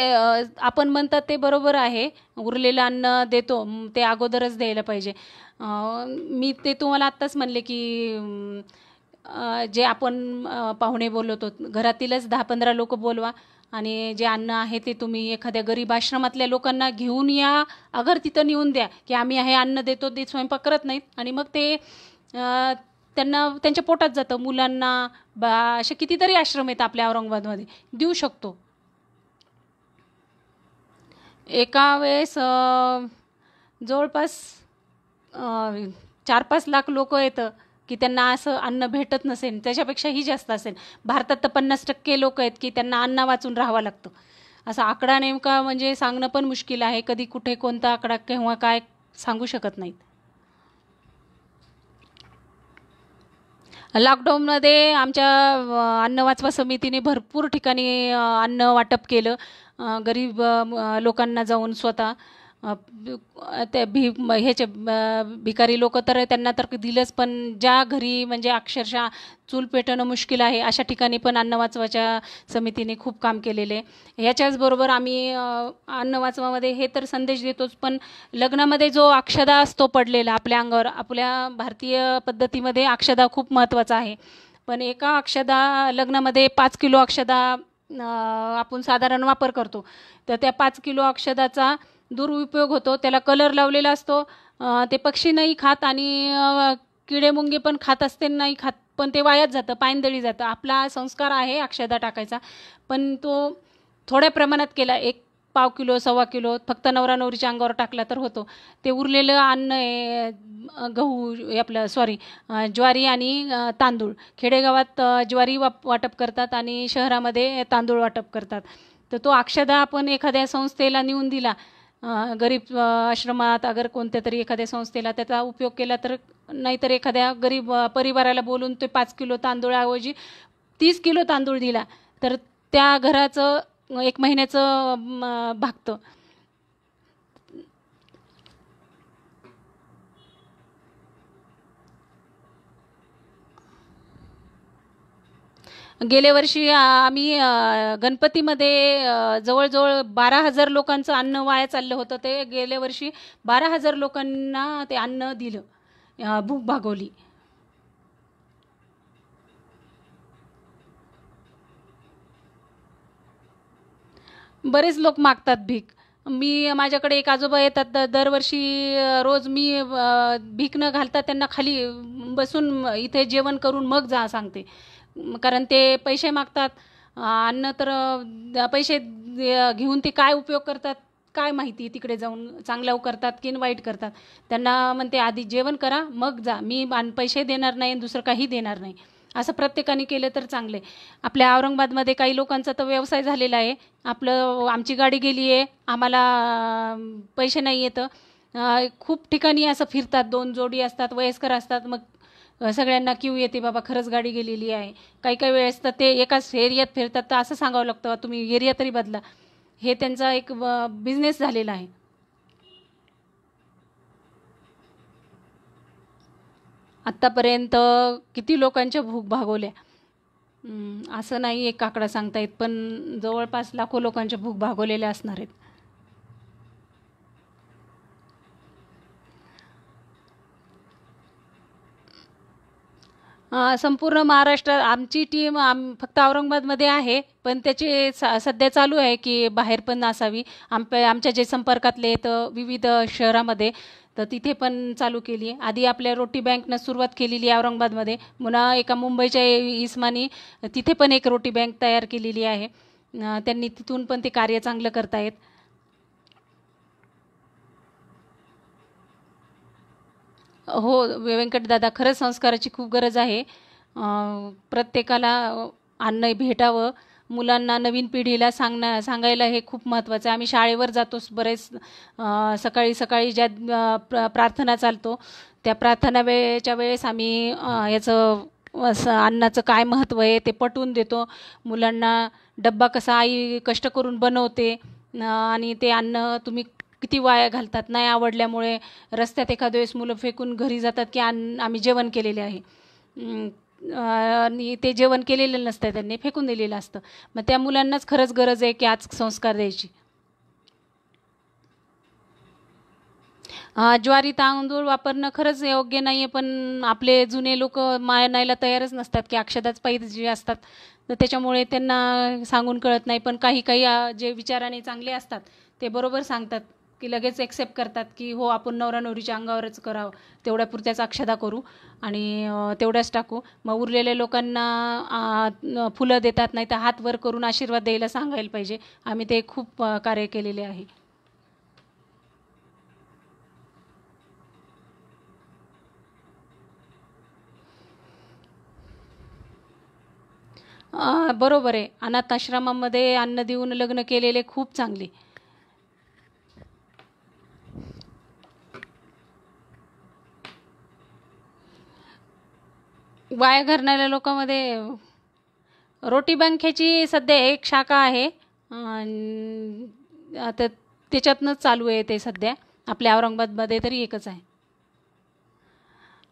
आपण म्हणतात ते बरोबर आहे, उरलेलं अन्न देतो ते अगोदरच द्यायला पाहिजे. मी ते तुम्हाला आत्ताच म्हणले की जे आपण पाहुणे बोलवतो घरातीलच 10-15 लोक बोलवा आणि जे अन्न आहे ते तुम्ही एखाद्या गरीब आश्रमातल्या लोकांना घेऊन या, अगर तिथं नेऊन द्या की आम्ही हे अन्न देतो. ते स्वयंपाक करत नाहीत आणि मग ते त्यांना त्यांच्या पोटात जातं. मुलांना असे कितीतरी आश्रम आहेत आपल्या औरंगाबादमध्ये, देऊ शकतो. एका वेळेस जवळपास 4-5 लाख लोक येतं की त्यांना असं अन्न भेटत नसेल, त्याच्यापेक्षाही जास्त असेल. भारतात तर 50% लोक आहेत की त्यांना अन्न वाचून राहावं लागतं. असा आकडा नेमका म्हणजे सांगणं पण मुश्किल आहे. कधी कुठे कोणता आकडा केव्हा काय सांगू शकत नाहीत. लॉकडाऊनमध्ये आमच्या अन्न वाचवा समितीने भरपूर ठिकाणी अन्न वाटप केलं. गरीब लोकांना जाऊन स्वतः ते ह्याचे भिकारी लोक तर त्यांना तर दिलंच, पण ज्या घरी म्हणजे अक्षरशः चूल पेटवणं मुश्किल आहे अशा ठिकाणी पण अन्न वाचवाच्या समितीने खूप काम केलेले आहे. ह्याच्याचबरोबर आम्ही अन्न वाचवामध्ये हे तर संदेश देतोच, पण लग्नामध्ये जो अक्षदा असतो पडलेला आपल्या अंगावर, आपल्या भारतीय पद्धतीमध्ये अक्षदा खूप महत्त्वाचा आहे. पण एका अक्षदा लग्नामध्ये 5 किलो अक्षदा आपण साधारण वापर करतो, तर त्या 5 किलो अक्षदाचा दुरुपयोग होतो. त्याला कलर लावलेला असतो, ते पक्षी नाही खात आणि किडेमुंगे पण खात असते नाही खात, पण ते वायाच जातं, पायंदळी जातं. आपला संस्कार आहे अक्षदा टाकायचा, पण तो थोड्या प्रमाणात केला, 1 पाव किलो 1.25 किलो फक्त नवरा नवरीच्या अंगावर टाकला तर होतो. ते उरलेलं अन्न आहे गहू आपलं ज्वारी आणि तांदूळ. खेडेगावात ज्वारी वाटप करतात आणि शहरामध्ये तांदूळ वाटप करतात. तर तो अक्षदा आपण एखाद्या संस्थेला नेऊन दिला, गरीब आश्रमात अगर कोणत्या तरी एखाद्या संस्थेला त्याचा उपयोग केला तर, नाहीतर एखाद्या गरीब परिवाराला बोलून ते 5 किलो तांदूळाऐवजी 30 किलो तांदूळ दिला तर त्या घराचं 1 महिन्याचं भागतं. गेल्या वर्षी आम्ही गणपतीमध्ये जवळजवळ 12,000 लोकांचं अन्न वाया चाललं होतं. ते गेल्या वर्षी 12,000 लोकांना ते अन्न दिलं, भूक भागवली. बरेच लोक मागतात भीक. माझ्याकडे एक आजोबा येतात दरवर्षी. रोज मी भीक न घालता त्यांना खाली बसून इथे जेवण करून मग जा सांगते. कारण ते पैसे मागतात. अन्न तर पैसे घेऊन ते काय उपयोग करतात काय माहिती. तिकडे जाऊन चांगलं करतात की वाईट करतात. त्यांना म्हणते आधी जेवण करा मग जा. मी पैसे देणार नाही दुसरं काही देणार नाही. असं प्रत्येकाने केलं तर चांगले. आपल्या औरंगाबादमध्ये काही लोकांचा तर व्यवसाय झालेला आहे. आमची गाडी गेली आहे, आम्हाला पैसे नाही येतं. खूप ठिकाणी असं फिरतात. 2 जोडी असतात, वयस्कर असतात. मग सगळ्यांना क्यू येते, बाबा खरंच गाडी गेलेली आहे. काही काही वेळेस तर ते एकाच एरियात फिरतात. तर असं सांगावं लागतं तुम्ही एरिया तरी बदला. हे त्यांचा एक बिझनेस झालेला आहे. आत्तापर्यंत किती लोकांच्या भूक भागवल्या असं नाही एक आकडा सांगता येत, पण जवळपास लाखो लोकांच्या भूक भागवलेल्या असणार आहेत. संपूर्ण महाराष्ट्रात आमची टीम फक्त औरंगाबादमध्ये आहे, पण त्याचे सध्या चालू आहे की बाहेर पण असावी. आमच्या जे संपर्कातले आहेत विविध शहरामध्ये, तर तिथे पण चालू केली आहे. आधी आपल्या रोटी बँकनं सुरुवात केलेली आहे औरंगाबादमध्ये. पुन्हा एका मुंबईच्या इस्मानी तिथे पण एक रोटी बँक तयार केलेली आहे. त्यांनी तिथून पण ते कार्य चांगलं करतायत. हो व्यंकटदादा, खरंच संस्काराची खूप गरज आहे. प्रत्येकाला अन्न भेटावं. मुलांना नवीन पिढीला सांगायला हे खूप महत्त्वाचं आहे. आम्ही शाळेवर जातोच बरेच. सकाळी सकाळी ज्या प्रार्थना चालतो त्या प्रार्थना वेळेच्या वेळेस आम्ही याचं अन्नाचं काय महत्त्व आहे ते पटवून देतो मुलांना. डब्बा कसा आई कष्ट करून बनवते आणि ते अन्न तुम्ही किती वाया घालतात. नाही आवडल्यामुळे रस्त्यात एखाद्या वेळेस मुलं फेकून घरी जातात की आम्ही जेवण केलेले आहे. आणि ते जेवण केलेलं नसतं, त्यांनी फेकून दिलेलं असतं. मग त्या मुलांनाच खरंच गरज आहे की आज संस्कार द्यायची. ज्वारी तांदूळ वापरणं खरंच योग्य नाही आहे, पण आपले जुने लोक मानायला तयारच नसतात की अक्षदाच पाहिजे असतात. तर त्याच्यामुळे त्यांना सांगून कळत नाही. पण काही काही जे विचाराने चांगले असतात ते बरोबर सांगतात की लगेच एक्सेप्ट करतात की हो आपण नवरा नवरीच्या अंगावरच करावं, तेवढ्यापुरत्याच अक्षदा करू आणि तेवढ्याच टाकू. मग उरलेल्या लोकांना फुलं देतात, नाही तर हात वर करून आशीर्वाद द्यायला सांगायला पाहिजे. आम्ही ते खूप कार्य केलेले आहे. बरोबर आहे. अनाथ आश्रमामध्ये अन्न देऊन लग्न केलेले खूप चांगले. वाया घालणाऱ्या लोकांमध्ये रोटी बँकेची सध्या एक शाखा आहे. आता त्याच्यातनंच चालू आहे ते सध्या. आपल्या औरंगाबादमध्ये तरी एकच आहे.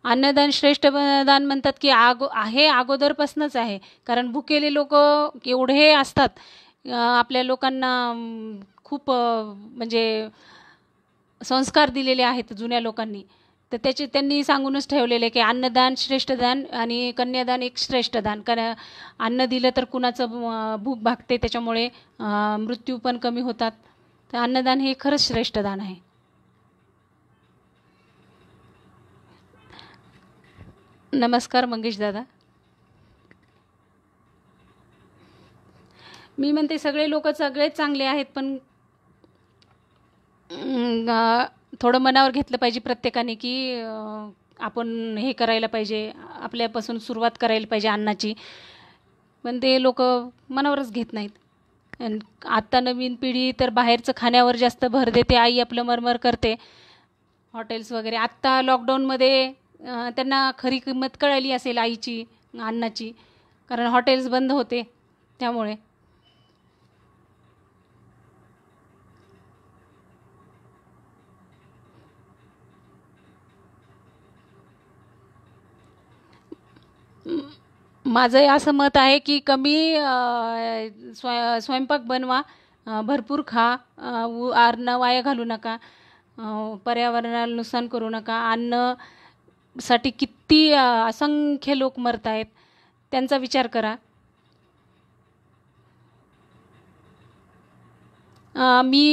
अन्नदान श्रेष्ठ दान म्हणतात की आहे अगोदरपासूनच आहे. कारण भुकेले लोक एवढे असतात. आपल्या लोकांना खूप म्हणजे संस्कार दिलेले आहेत जुन्या लोकांनी. तर त्यांनी सांगूनच ठेवलेले की अन्नदान श्रेष्ठ दान आणि कन्यादान एक श्रेष्ठ दान. कारण अन्न दिलं तर कुणाचं भूक भागते, त्याच्यामुळे मृत्यू पण कमी होतात. तर अन्नदान हे खरंच श्रेष्ठ दान आहे. नमस्कार मंगेश दादा. मी म्हणते सगळे लोक सगळेच चांगले आहेत, पण थोडं मनावर घेतलं पाहिजे प्रत्येकाने की आपण हे करायला पाहिजे, आपल्यापासून सुरुवात करायला पाहिजे अन्नाची. पण ते लोक मनावरच घेत नाहीत. आत्ता नवीन पिढी तर बाहेरचं खाण्यावर जास्त भर देते. आई आपलं मरमर करते हॉटेल्स वगैरे. आत्ता लॉकडाऊनमध्ये त्यांना खरी किंमत कळली असेल आईची अन्नाची, कारण हॉटेल्स बंद होते त्यामुळे. माझं असं मत आहे की कमी स्वयंपाक बनवा, भरपूर खा, अन्न वाया घालू नका, पर्यावरणाला नुकसान करू नका. अन्नासाठी किती असंख्य लोक मरत आहेत, त्यांचा विचार करा. मी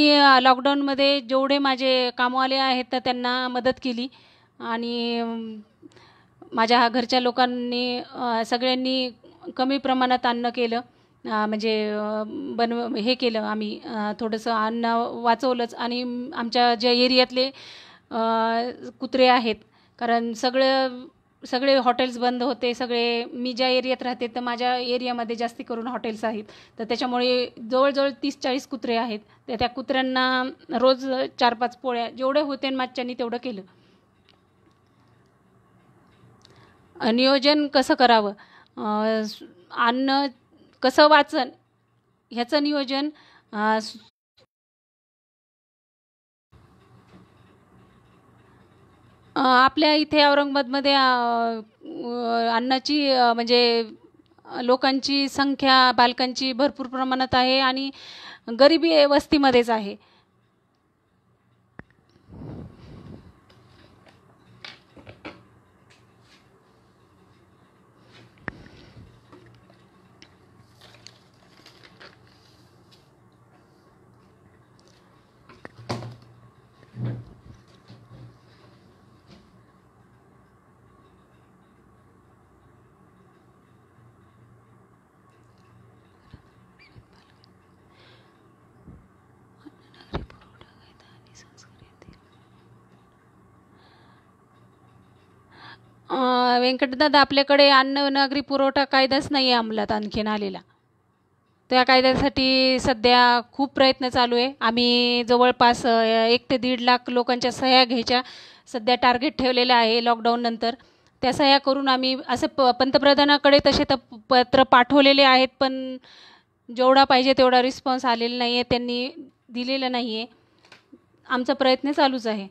लॉकडाऊनमध्ये जेवढे माझे कामवाले आहेत तर त्यांना मदत केली आणि माझ्या घरच्या लोकांनी सगळ्यांनी कमी प्रमाणात अन्न केलं. म्हणजे हे केलं आम्ही, थोडंसं अन्न वाचवलंच. आणि आमच्या ज्या एरियातले कुत्रे आहेत, कारण सगळे हॉटेल्स बंद होते. मी ज्या एरियात राहते तर माझ्या एरियामध्ये जास्ती करून हॉटेल्स आहेत, तर त्याच्यामुळे जवळजवळ 30-40 कुत्रे आहेत. तर त्या कुत्र्यांना रोज 4-5 पोळ्या जेवढे होते माझ्यानी तेवढं केलं. नियोजन कसं करावं, अन्न कसं वाचन ह्याचं नियोजन आपल्या इथे औरंगाबादमध्ये अन्नाची म्हणजे लोकांची संख्या, बालकांची भरपूर प्रमाणात आहे आणि गरिबी वस्तीमध्येच आहे. व्यंकटदादा, आपल्याकडे अन्न नागरी पुरवठा कायदाच नाही आहे अंमलात आणखीन आलेला. त्या कायद्यासाठी सध्या खूप प्रयत्न चालू आहे. आम्ही जवळपास 1 ते 1.5 लाख लोकांच्या सह्या घ्यायच्या सध्या टार्गेट ठेवलेलं आहे लॉकडाऊननंतर. त्या सह्या करून आम्ही असे पंतप्रधानाकडे तसे पत्र पाठवलेले आहेत, पण जेवढा पाहिजे तेवढा रिस्पॉन्स आलेला नाही आहे, त्यांनी दिलेलं नाही आहे. आमचा प्रयत्न चालूच आहे.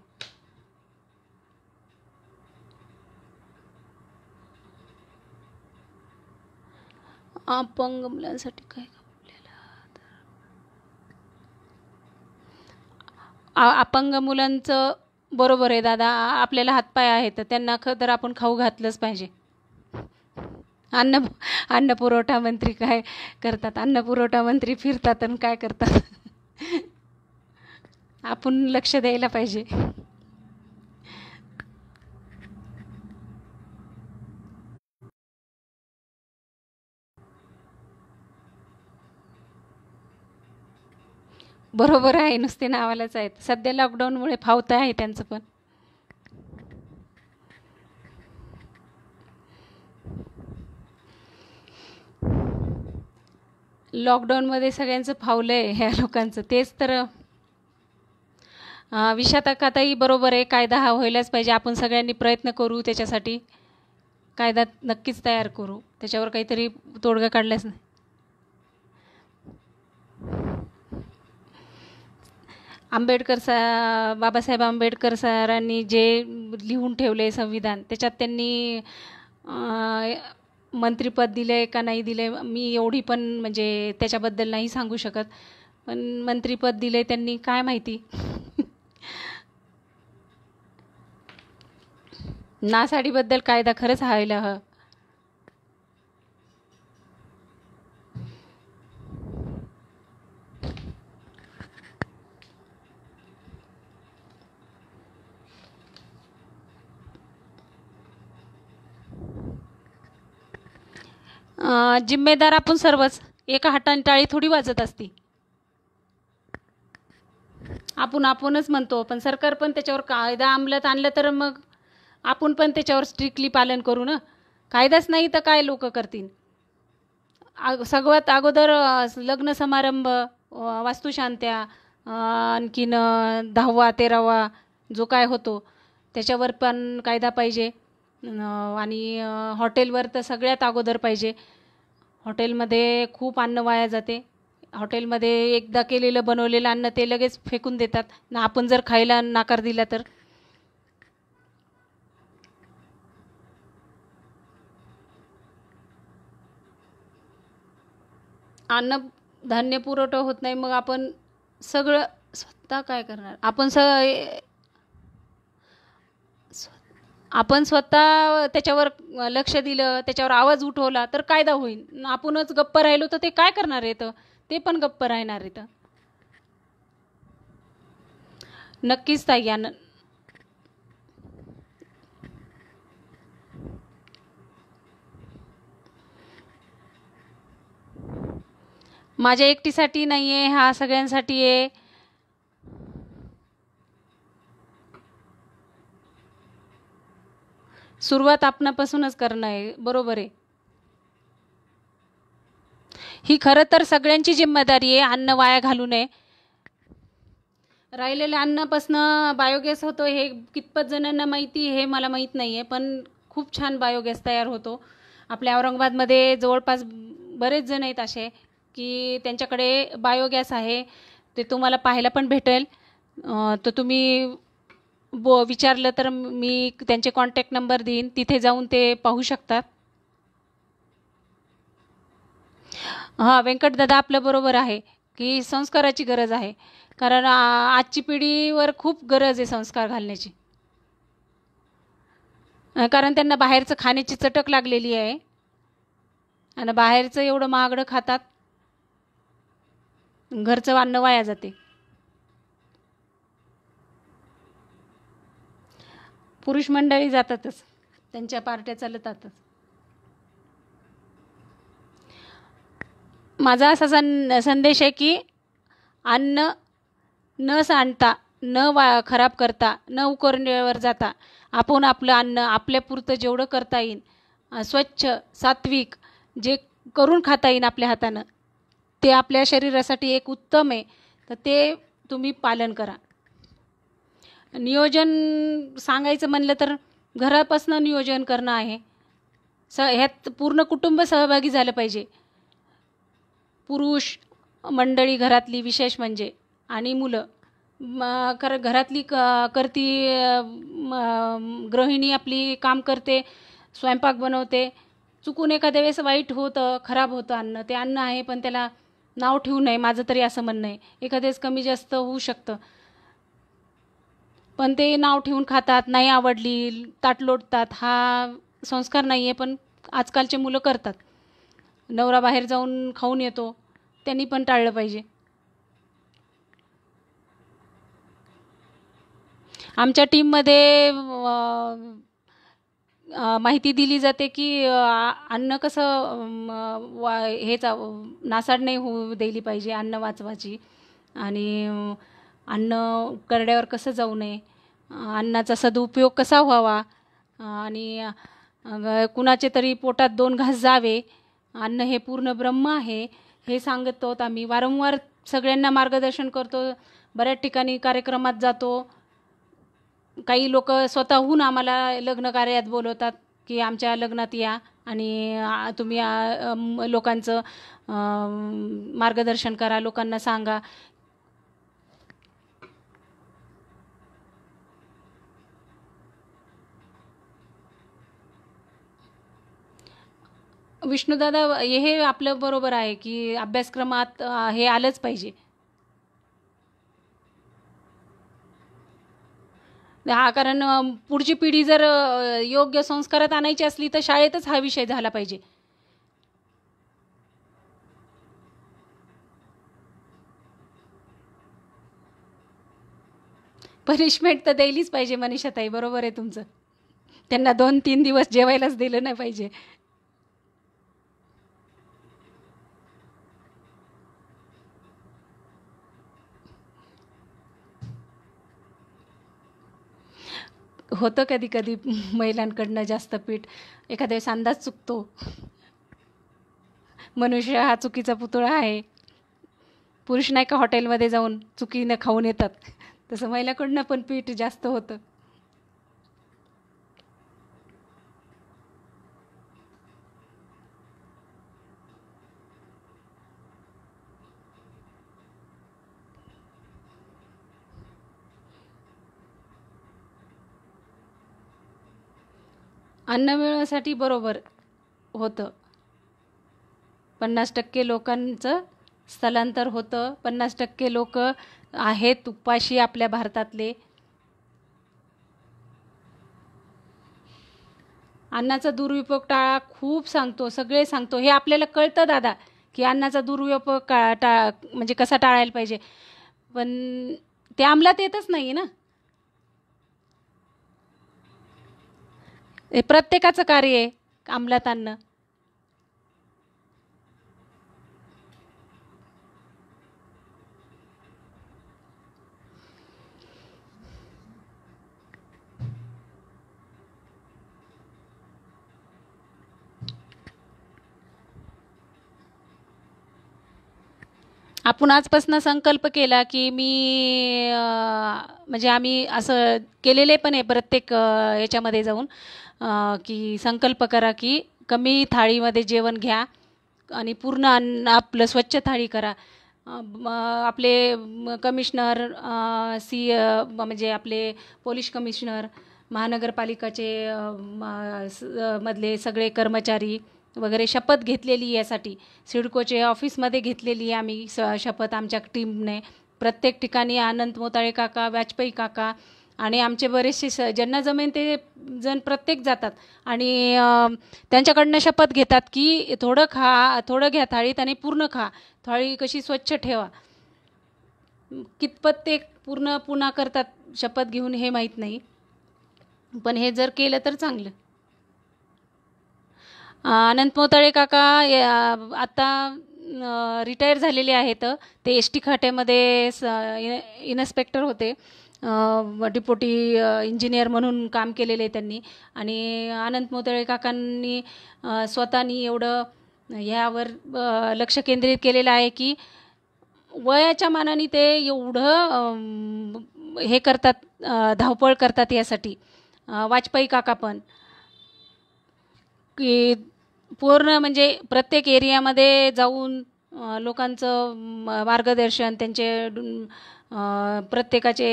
अपंग मुलांसाठी काय अपंग मुलांचं बरोबर आहे दादा. आपल्याला हातपाय आहेत तर त्यांना तर आपण खाऊ घातलंच पाहिजे. अन्न पुरवठा मंत्री काय करतात? अन्न पुरवठा मंत्री फिरतात आणि काय करतात? आपण लक्ष द्यायला पाहिजे. बरोबर आहे, नुसते नावालाच आहेत. सध्या लॉकडाऊनमुळे फावत आहे त्यांचं पण. लॉकडाऊनमध्ये सगळ्यांचं फावलं आहे ह्या लोकांचं. तेच तर विशाखाताई बरोबर आहे, कायदा हा व्हायलाच पाहिजे. आपण सगळ्यांनी प्रयत्न करू, त्याच्यासाठी कायदा नक्कीच तयार करू. त्याच्यावर काहीतरी तोडगा काढल्यास नाही. बाबासाहेब आंबेडकर सरांनी जे लिहून ठेवले संविधान, त्याच्यात त्यांनी मंत्रिपद दिले का नाही दिले मी एवढी पण म्हणजे त्याच्याबद्दल नाही सांगू शकत, पण मंत्रिपद दिले त्यांनी काय माहिती. नासाडीबद्दल कायदा खरंच व्हायला हवा. जिम्मेदार आपण सर्वच. एका हाताने टाळी थोडी वाजत असती. आपणच म्हणतो, पण सरकार पण त्याच्यावर कायदा अंमलात आणलं तर मग आपण पण त्याच्यावर स्ट्रिक्टली पालन करू ना. कायदाच नाही तर काय लोक करतील. सगळ्यात अगोदर लग्न समारंभ, वास्तुशांत्या, आणखीन 10वा 13वा जो काय होतो त्याच्यावर पण कायदा पाहिजे. आणि हॉटेलवर तर सगळ्यात अगोदर पाहिजे. हॉटेलमध्ये खूप अन्न वाया जाते. हॉटेलमध्ये एकदा केलेलं बनवलेलं अन्न ते लगेच फेकून देतात ना. आपण जर खायला नकार दिला तर अन्न धान्य पुरवठा होत नाही, मग आपण सगळं स्वतः काय करणार? आपण स्वतः त्याच्यावर लक्ष दिलं, त्याच्यावर आवाज उठवला तर कायदा होईल. आपणच गप्प राहिलो तर ते काय करणार आहेत? ते पण गप्प राहणार आहेत. नक्कीच ताई. माझ्या एकटीसाठी नाही आहे, हा सगळ्यांसाठी आहे. सुरुवात आपणापासूनच करणं आहे. बरोबर आहे. ही खरं तर सगळ्यांची जिम्मेदारी आहे, अन्न वाया घालू नये. राहिलेल्या अन्नापासनं बायोगॅस होतो हे कितपत जणांना माहिती हे मला माहीत नाही आहे, पण खूप छान बायोगॅस तयार होतो. आपल्या औरंगाबादमध्ये जवळपास बरेच जण आहेत असे की त्यांच्याकडे बायोगॅस आहे. ते तुम्हाला पाहायला पण भेटेल. तर तुम्ही विचारलं तर मी त्यांचे कॉन्टॅक्ट नंबर देईन, तिथे जाऊन ते पाहू शकतात. हां, व्यंकटदादा आपलं बरोबर आहे की संस्काराची गरज आहे. कारण आजची पिढीवर खूप गरज आहे संस्कार घालण्याची. कारण त्यांना बाहेरचं खाण्याची चटक लागलेली आहे आणि बाहेरचं एवढं महागडं खातात, घरचं अन्न वाया जाते. पुरुष मंडळी जातातच, त्यांच्या पार्ट्या चालतातच. माझा असा संदेश आहे की अन्न न सांडता, खराब करता, न उकरण्यावर जाता आपण आपलं अन्न आपल्यापुरतं जेवढं करता येईल, स्वच्छ सात्विक जे करून खाता येईल आपल्या हातानं, ते आपल्या शरीरासाठी एक उत्तम आहे. तर ते तुम्ही पालन करा. नियोजन सांगायचं म्हणलं तर घरापासून नियोजन करणं आहे. ह्यात पूर्ण कुटुंब सहभागी झालं पाहिजे. पुरुष मंडळी घरातली विशेष म्हणजे आणि मुलं. खरं घरातली करती गृहिणी आपली काम करते, स्वयंपाक बनवते. चुकून एखाद्या वेळेस वाईट होतं, खराब होतं अन्न. ते अन्न आहे पण त्याला नाव ठेवू नये, माझं तरी असं म्हणणं आहे. एखाद्या वेळेस कमी जास्त होऊ शकतं, पण ते नाव ठेवून खातात. नाही आवडली ताट लोटतात. हा संस्कार नाही आहे, पण आजकालचे मुलं करतात. नवरा बाहेर जाऊन खाऊन येतो, त्यांनी पण टाळलं पाहिजे. आमच्या टीममध्ये माहिती दिली जाते की अन्न कसं नासाड नाही होऊ दिली पाहिजे, अन्न वाचवायची. आणि अन्न करड्यावर कसं जाऊ नये, अन्नाचा सदुपयोग कसा व्हावा आणि कुणाचे तरी पोटात 2 घास जावे. अन्न हे पूर्ण ब्रह्म आहे हे सांगत आहोत आम्ही. वारंवार सगळ्यांना मार्गदर्शन करतो, बऱ्याच ठिकाणी कार्यक्रमात जातो. काही लोक स्वतःहून आम्हाला लग्न कार्यात बोलवतात की आमच्या लग्नात या आणि तुम्ही लोकांचं मार्गदर्शन करा, लोकांना सांगा. विष्णुदादा, हे आपलं बरोबर आहे की अभ्यासक्रमात हे आलंच पाहिजे. हा, कारण पुढची पिढी जर योग्य संस्कारात आणायची असली तर शाळेतच हा विषय झाला पाहिजे. पनिशमेंट तर द्यायलीच पाहिजे मनीषाताई, बरोबर आहे तुमचं. त्यांना 2-3 दिवस जेवायलाच दिलं नाही पाहिजे. होतं कधी कधी महिलांकडनं जास्त पीठ, एखाद्या वेळेस अंदाज चुकतो. मनुष्य हा चुकीचा पुतळा आहे. पुरुष नाही का हॉटेलमध्ये जाऊन चुकीनं खाऊन येतात, तसं महिलाकडनं पण पीठ जास्त होतं. अन्न मिळवण्यासाठी बरोबर होतं, 50% लोकांचं स्थलांतर होतं. 50% लोक आहेत उपाशी आपल्या भारतातले. अन्नाचा दुरुपयोग टाळा खूप सांगतो, सगळे सांगतो. हे आपल्याला कळतं दादा की अन्नाचा दुरुपयोग म्हणजे कसा टाळायला पाहिजे, पण ते अंमलात येतच नाही ना. हे प्रत्येकाचं कार्य आहे अंमलात आणणं. आपण आजपासून संकल्प केला की म्हणजे आम्ही असं केलेले पण आहे प्रत्येक याच्यामध्ये जाऊन की संकल्प करा की कमी थाळीमध्ये जेवण घ्या आणि पूर्ण अन्न आपलं स्वच्छ थाळी करा. आपले कमिशनर म्हणजे आपले पोलीस कमिशनर, महानगरपालिकाचे मधले सगळे कर्मचारी वगैरे शपथ घेतलेली यासाठी. सिडकोचे ऑफिसमध्ये घेतलेली आम्ही शपथ आमच्या टीमने. प्रत्येक ठिकाणी आनंद मोताळे काका, वाजपेयी काका आणि आमचे बरेचसे ज्यांना जमेन ते जण प्रत्येक जातात आणि त्यांच्याकडनं शपथ घेतात की थोडं खा, थोडं घ्या थाळीत आणि पूर्ण खा. थाळी कशी स्वच्छ ठेवा. कितपत ते पूर्ण पुन्हा करतात शपथ घेऊन हे माहीत नाही, पण हे जर केलं तर चांगलं. अनंत मोताळे काका आता रिटायर झालेले आहेत. ते एस टी खात्यामध्ये इन्स्पेक्टर होते, डिप्युटी इंजिनियर म्हणून काम केलेले आहे त्यांनी. आणि अनंत मोताळे काकांनी स्वतःनी एवढं ह्यावर लक्ष केंद्रित केलेलं आहे की वयाच्या मानाने ते एवढं हे करतात, धावपळ करतात यासाठी. वाजपेयी काका पण की पूर्ण म्हणजे प्रत्येक एरियामध्ये जाऊन लोकांचं मार्गदर्शन, त्यांचे प्रत्येकाचे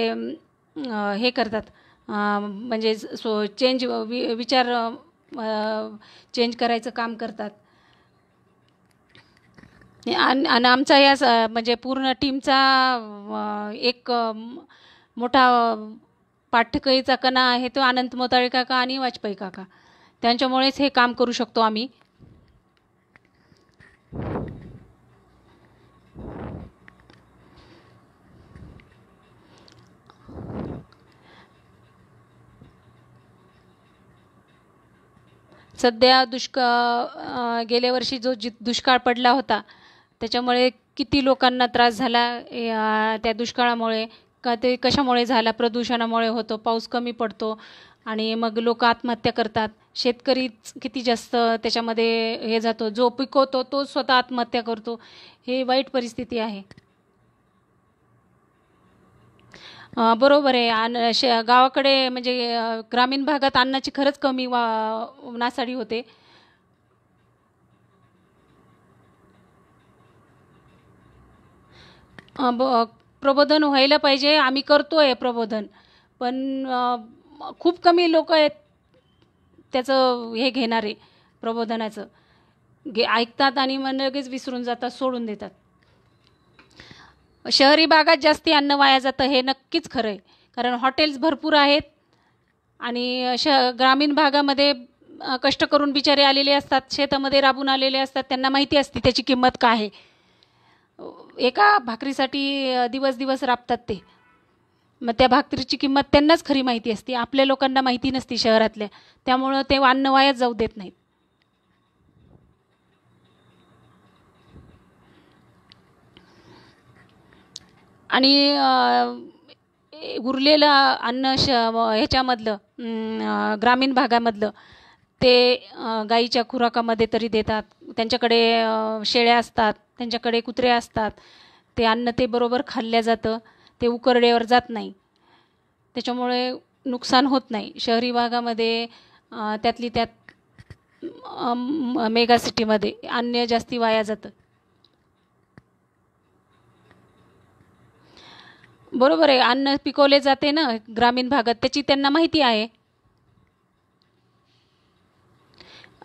हे करतात, म्हणजे विचार चेंज करायचं काम करतात. आणि आमचा या म्हणजे पूर्ण टीमचा एक मोठा पाठकईचा कणा आहे तो अनंत मोताळे काका आणि वाजपेयी काका. त्यांच्यामुळेच हे काम करू शकतो आम्ही. सध्या गेल्या वर्षी जो दुष्काळ पडला होता त्याच्यामुळे किती लोकांना त्रास झाला. त्या दुष्काळामुळे ते कशामुळे झाला? प्रदूषणामुळे होतो. पाऊस कमी पडतो आणि मग लोक आत्महत्या करतात. शेतकरी किती जास्त त्याच्यामध्ये हे जातो, जो पिकवतो तो स्वतः आत्महत्या करतो. हे वाईट परिस्थिती आहे. बरोबर आहे. गावाकडे म्हणजे ग्रामीण भागात अन्नाची खरंच कमी नासाडी होते. प्रबोधन व्हायला पाहिजे. आम्ही करतोय प्रबोधन, पण खूप कमी लोक आहेत त्याचं हे घेणारे. प्रबोधनाचं ऐकतात आणि मग लगेच विसरून जातात, सोडून देतात. शहरी भागात जास्ती अन्न वाया जातं हे नक्कीच खरं आहे, कारण हॉटेल्स भरपूर आहेत आणि ग्रामीण भागामध्ये कष्ट करून बिचारे आलेले असतात, शेतामध्ये राबून आलेले असतात. त्यांना माहिती असते त्याची किंमत काय आहे. एका भाकरीसाठी दिवस दिवस राबतात ते. मग त्या भाकरीची किंमत त्यांनाच खरी माहिती असते, आपल्या लोकांना माहिती नसते शहरातल्या. त्यामुळं ते अन्न वायाच जाऊ देत नाहीत. आणि उरलेलं अन्न ह्याच्यामधलं ग्रामीण भागामधलं ते गाईच्या खुराकामध्ये तरी देतात. त्यांच्याकडे शेळ्या असतात, त्यांच्याकडे कुत्रे असतात. ते अन्न ते बरोबर खाल्लं जातं, ते उकरड्यावर जात नाही. त्याच्यामुळे नुकसान होत नाही. शहरी भागामध्ये त्यातली त्यात मेगा सिटीमध्ये अन्न जास्ती वाया जातं. बरोबर आहे. अन्न पिकवले जाते ना ग्रामीण भागात, त्याची त्यांना माहिती आहे.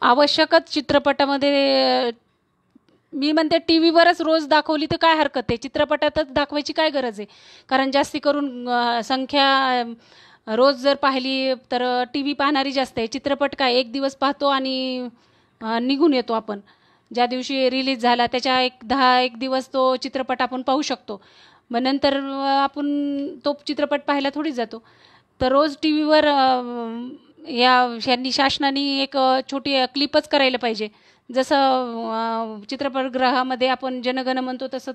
आवश्यकच चित्रपटामध्ये मी म्हणते टी व्हीवरच रोज दाखवली तर काय हरकत आहे, चित्रपटातच दाखवायची काय गरज आहे. कारण जास्ती करून संख्या रोज जर पाहिली तर टी व्ही पाहणारी जास्त आहे. चित्रपट काय एक दिवस पाहतो आणि निघून येतो आपण. ज्या दिवशी रिलीज झाला त्याच्या एक दिवस तो चित्रपट आपण पाहू शकतो. मग नंतर आपण तो चित्रपट पाहायला थोडी जातो. तर रोज टी व्हीवर यांनी शासनाने एक छोटी क्लिपच करायला पाहिजे. जसं चित्रपटगृहामध्ये आपण जनगण म्हणतो तसं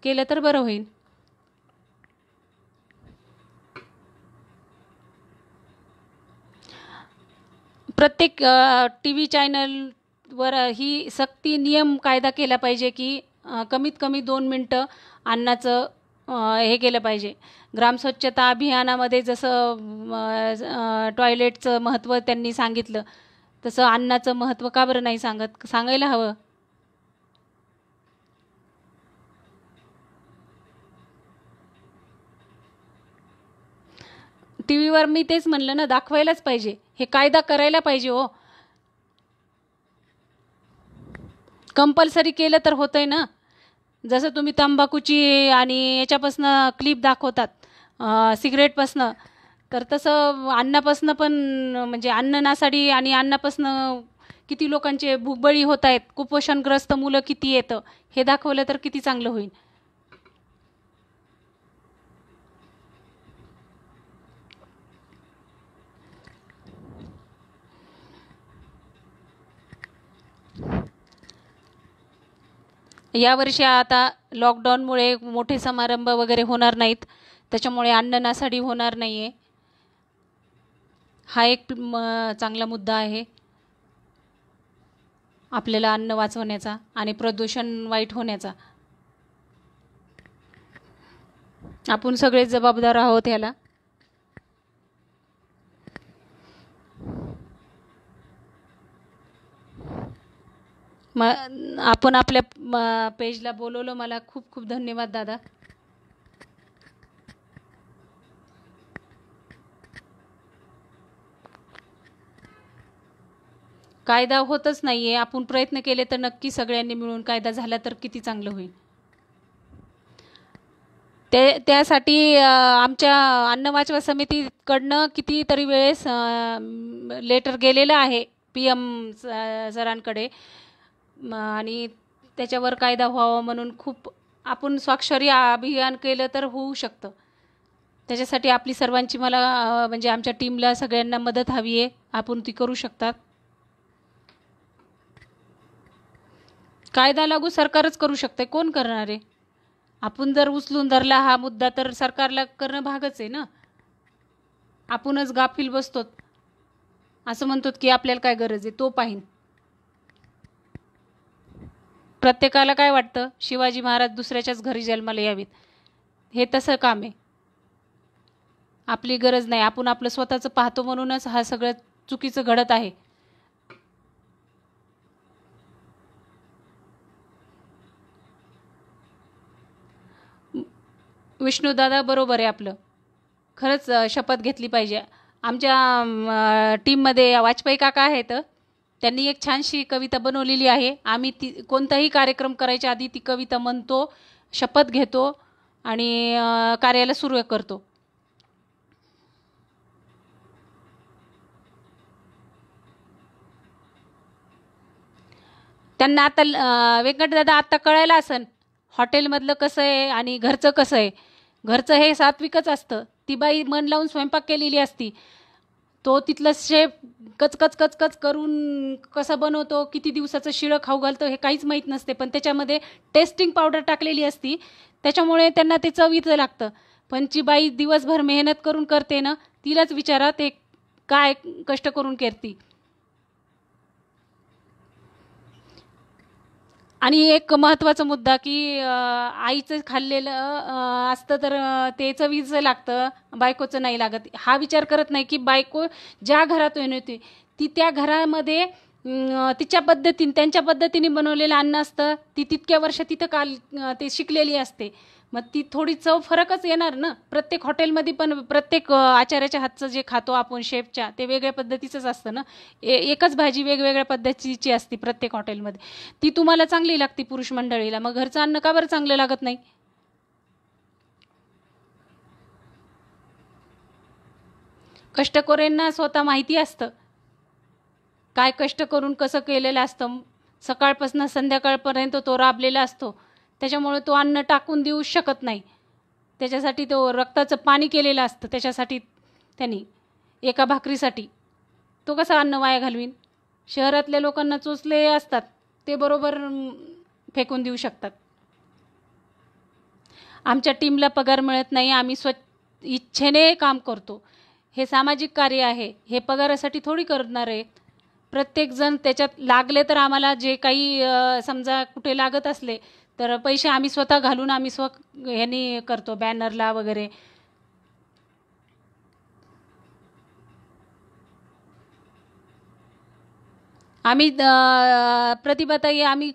केलं तर बरं होईल. प्रत्येक टी व्ही चॅनलवर ही सक्ती नियम कायदा केला पाहिजे की कमीत कमी 2 मिनटं अन्नाचं हे केलं पाहिजे. ग्रामस्वच्छता अभियानामध्ये जसं टॉयलेटचं महत्त्व त्यांनी सांगितलं तसं अन्नाचं महत्त्व का बरं नाही सांगायला हवं. टी व्हीवर मी तेच म्हणलं ना, दाखवायलाच पाहिजे. हे कायदा करायला पाहिजे हो. कंपल्सरी केलं तर होतंय ना. जसं तुम्ही तंबाखूची आणि याच्यापासनं क्लिप दाखवतात सिगरेटपासनं, तर तसं अन्नापासनं पण म्हणजे अन्न नासाडी आणि अन्नापासनं किती लोकांचे भूकबळी होत आहेत, कुपोषणग्रस्त मुलं किती येतं, हे दाखवलं तर किती चांगलं होईल. यावर्षी आता लॉकडाऊनमुळे मोठे समारंभ वगैरे होणार नाहीत, त्याच्यामुळे अन्न नासाडी होणार नाही आहे. हा एक चांगला मुद्दा आहे आपल्याला अन्न वाचवण्याचा आणि प्रदूषण वाईट होण्याचा. आपण सगळे जबाबदार आहोत याला. आपण आपल्या पेजला बोलवलं, मला खूप खूप धन्यवाद दादा. कायदा होतच नाहीये. आपण प्रयत्न केले तर नक्की सगळ्यांनी मिळून कायदा झाला तर किती चांगलं होईल. त्यासाठी आमच्या अन्न वाचवा समितीकडनं कितीतरी वेळेस लेटर गेलेलं आहे PM सरांकडे आणि त्याच्यावर कायदा व्हावा म्हणून खूप आपण स्वाक्षरी अभियान केलं तर होऊ शकतं. त्याच्यासाठी आपली सर्वांची मला म्हणजे आमच्या टीमला सगळ्यांना मदत हवी आहे. आपण ती करू शकतात. कायदा लागू सरकारच करू शकते, कोण करणार आहे. आपण जर उचलून धरला हा मुद्दा तर सरकारला करणं भागच आहे ना. आपणच गाफील बसतो, असं म्हणतो की आपल्याला काय गरज आहे, तो पाहीन. प्रत्येकाला काय वाटतं, शिवाजी महाराज दुसऱ्याच्याच घरी जन्माला यावीत, हे तसं काम आहे. आपली गरज नाही, आपण आपलं स्वतःचं पाहतो म्हणूनच हा सगळं चुकीचं घडत आहे. विष्णुदादा बरोबर आहे आपलं. खरंच शपथ घेतली पाहिजे. आमच्या टीममध्ये वाजपेयी काका आहेत, त्यांनी एक छानशी कविता बनवलेली आहे. आम्ही ती कोणताही कार्यक्रम करायच्या आधी ती कविता म्हणतो, शपथ घेतो आणि कार्याला सुरू करतो. त्यांना आता व्यंकटदादा आत्ता कळायला असन हॉटेलमधलं कसं आहे आणि घरचं कसं आहे. घरचं हे सात्विकच असतं. ती बाई मन लावून स्वयंपाक केलेली असती. तो तिथलं शेफ कचकच कचकच करून कसं बनवतो, किती दिवसाचं शिळं खाऊ घालतो हे काहीच माहीत नसते. पण त्याच्यामध्ये टेस्टिंग पावडर टाकलेली असती, त्याच्यामुळे त्यांना ते चवीचं लागतं. पण जी बाई दिवसभर मेहनत करून करते ना, तिलाच विचारा ते काय कष्ट करून करते. आणि एक महत्त्वाचा मुद्दा की आईचं खाल्लेलं असतं तर ते चवीचं लागतं, बायकोचं नाही लागत. हा विचार करत नाही की बायको ज्या घरात येते ती त्या घरामध्ये तिच्या पद्धतीने त्यांच्या पद्धतीने बनवलेलं अन्न असतं. ती तितक्या वर्ष तिथं ते शिकलेली असते. मग ती थोडी चव फरकच येणार ना. प्रत्येक हॉटेलमध्ये पण प्रत्येक आचार्याच्या हातचं जे खातो आपण शेफच्या, ते वेगळ्या पद्धतीचंच असतं ना. एकच भाजी वेगवेगळ्या पद्धतीची असते प्रत्येक हॉटेलमध्ये. ती तुम्हाला चांगली लागते पुरुष मंडळीला, मग घरचं अन्न का बरं चांगलं लागत नाही? कष्टकऱ्यांना स्वतः माहिती असतं काय कष्ट करून कसं केलेलं असतं. सकाळपासून संध्याकाळपर्यंत तो राबलेला असतो, त्याच्यामुळे तो अन्न टाकून देऊ शकत नाही. त्याच्यासाठी तो रक्ताचं पाणी केलेलं असतं, त्याच्यासाठी त्यांनी एका भाकरीसाठी तो कसा अन्न वाया घालवीन? शहरातल्या लोकांना चोचले असतात, ते बरोबर फेकून देऊ शकतात. आमच्या टीमला पगार मिळत नाही, आम्ही इच्छेने काम करतो. हे सामाजिक कार्य आहे, हे पगारासाठी थोडी करणार आहे. प्रत्येकजण त्याच्यात लागले तर आम्हाला जे काही समजा कुठे लागत असले तर पैसे आम्ही स्वतः घालून आम्ही ह्यानी करतो, बॅनरला वगैरे. आम्ही प्रतिभाताई आम्ही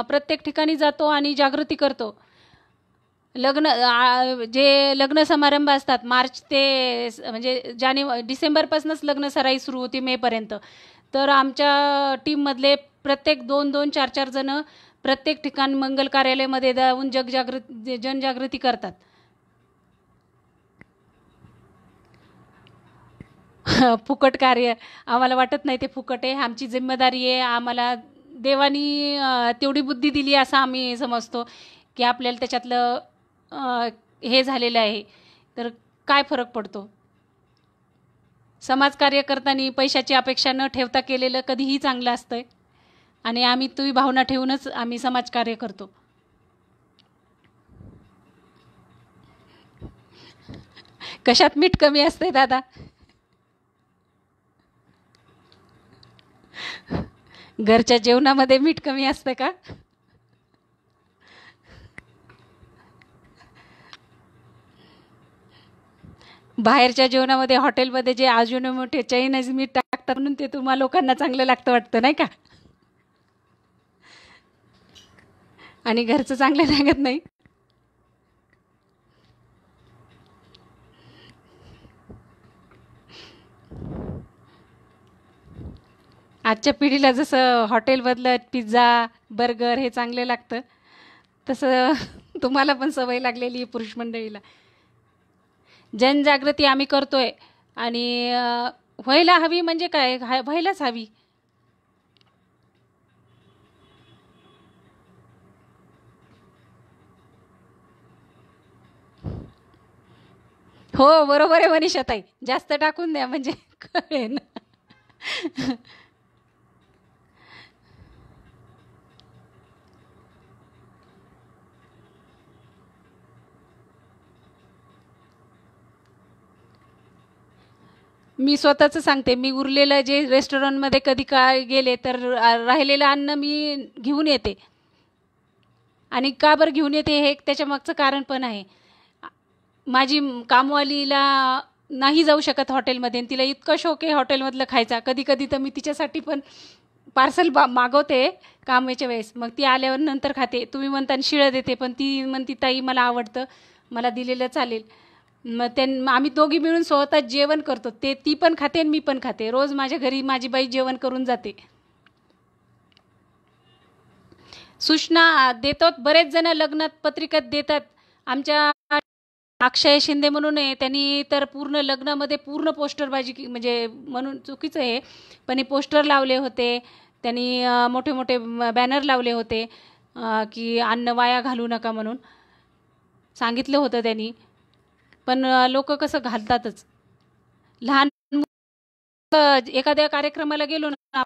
प्रत्येक ठिकाणी जातो आणि जागृती करतो. जे लग्न समारंभ असतात मार्च ते म्हणजे डिसेंबरपासूनच लग्न सराई सुरू होती मेपर्यंत. तर आमच्या टीममधले प्रत्येक 2-2, 4-4 जण प्रत्येक ठिकाण मंगल कार्यालयामध्ये जाऊन जनजागृती करतात. फुकट कार्य आम्हाला वाटत नाही ते फुकट आहे, आमची जिम्मेदारी आहे. आम्हाला देवानी तेवढी बुद्धी दिली असं आम्ही समजतो की आपल्याला त्याच्यातलं हे झालेलं आहे. तर काय फरक पडतो? समाजकार्य करताना पैशाची अपेक्षा न ठेवता केलेलं कधीही चांगलं असतं आणि आम्ही ती भावना ठेवूनच आम्ही समाजकार्य करतो. कशात मीठ कमी असते दादा? घरच्या जेवणामध्ये मीठ कमी असतं का? बाहेरच्या जेवणामध्ये हॉटेलमध्ये जे अजिनोमोटो चायनीज मीठ टाकतात म्हणून ते तुम्हा लोकांना चांगलं लागतं वाटतं नाही का? आणि घरचं चांगलं लागत नाही. आजच्या पिढीला जसं हॉटेलमधलं पिझ्झा बर्गर हे चांगलं लागतं, तसं तुम्हाला पण सवय लागलेली आहे पुरुष मंडळीला. जनजागृती आम्ही करतोय आणि व्हायला हवी म्हणजे काय, व्हायलाच हवी. हो बरोबर आहे मनीषाताई, जास्त टाकून द्या म्हणजे कळेल. मी स्वतःचं सांगते, मी उरलेलं जे रेस्टॉरंटमध्ये कधी काय गेले तर राहिलेलं अन्न मी घेऊन येते. आणि का बरं घेऊन येते हे त्याच्यामागचं कारण पण आहे. माझी कामवालीला नाही जाऊ शकत हॉटेलमध्ये, तिला इतकं शौक आहे हॉटेलमधलं खायचा. कधी कधी तर मी तिच्यासाठी पण पार्सल मागवते कामाच्या वेळेस, मग ती आल्यावर नंतर खाते. तुम्ही म्हणता शिळं देते, पण ती म्हणती ताई मला आवडतं, मला दिलेलं चालेल. मग आम्ही दोघी मिळून स्वतः जेवण करतो, ते ती पण खाते आणि मी पण खाते. रोज माझ्या घरी माझी बाई जेवण करून जाते. सूचना देतात बरेच जण, लग्नात पत्रिका देतात. आमच्या अक्षय शिंदे म्हणून आहे, त्यांनी तर पूर्ण लग्नामध्ये पूर्ण पोस्टरबाजी म्हणजे म्हणून चुकीचं आहे, पण हे पोस्टर लावले होते त्यांनी, मोठे मोठे बॅनर लावले होते की अन्न वाया घालू नका म्हणून सांगितलं होतं त्यांनी. पण लोक कसं घालतातच. लहान एखाद्या कार्यक्रमाला गेलो ना,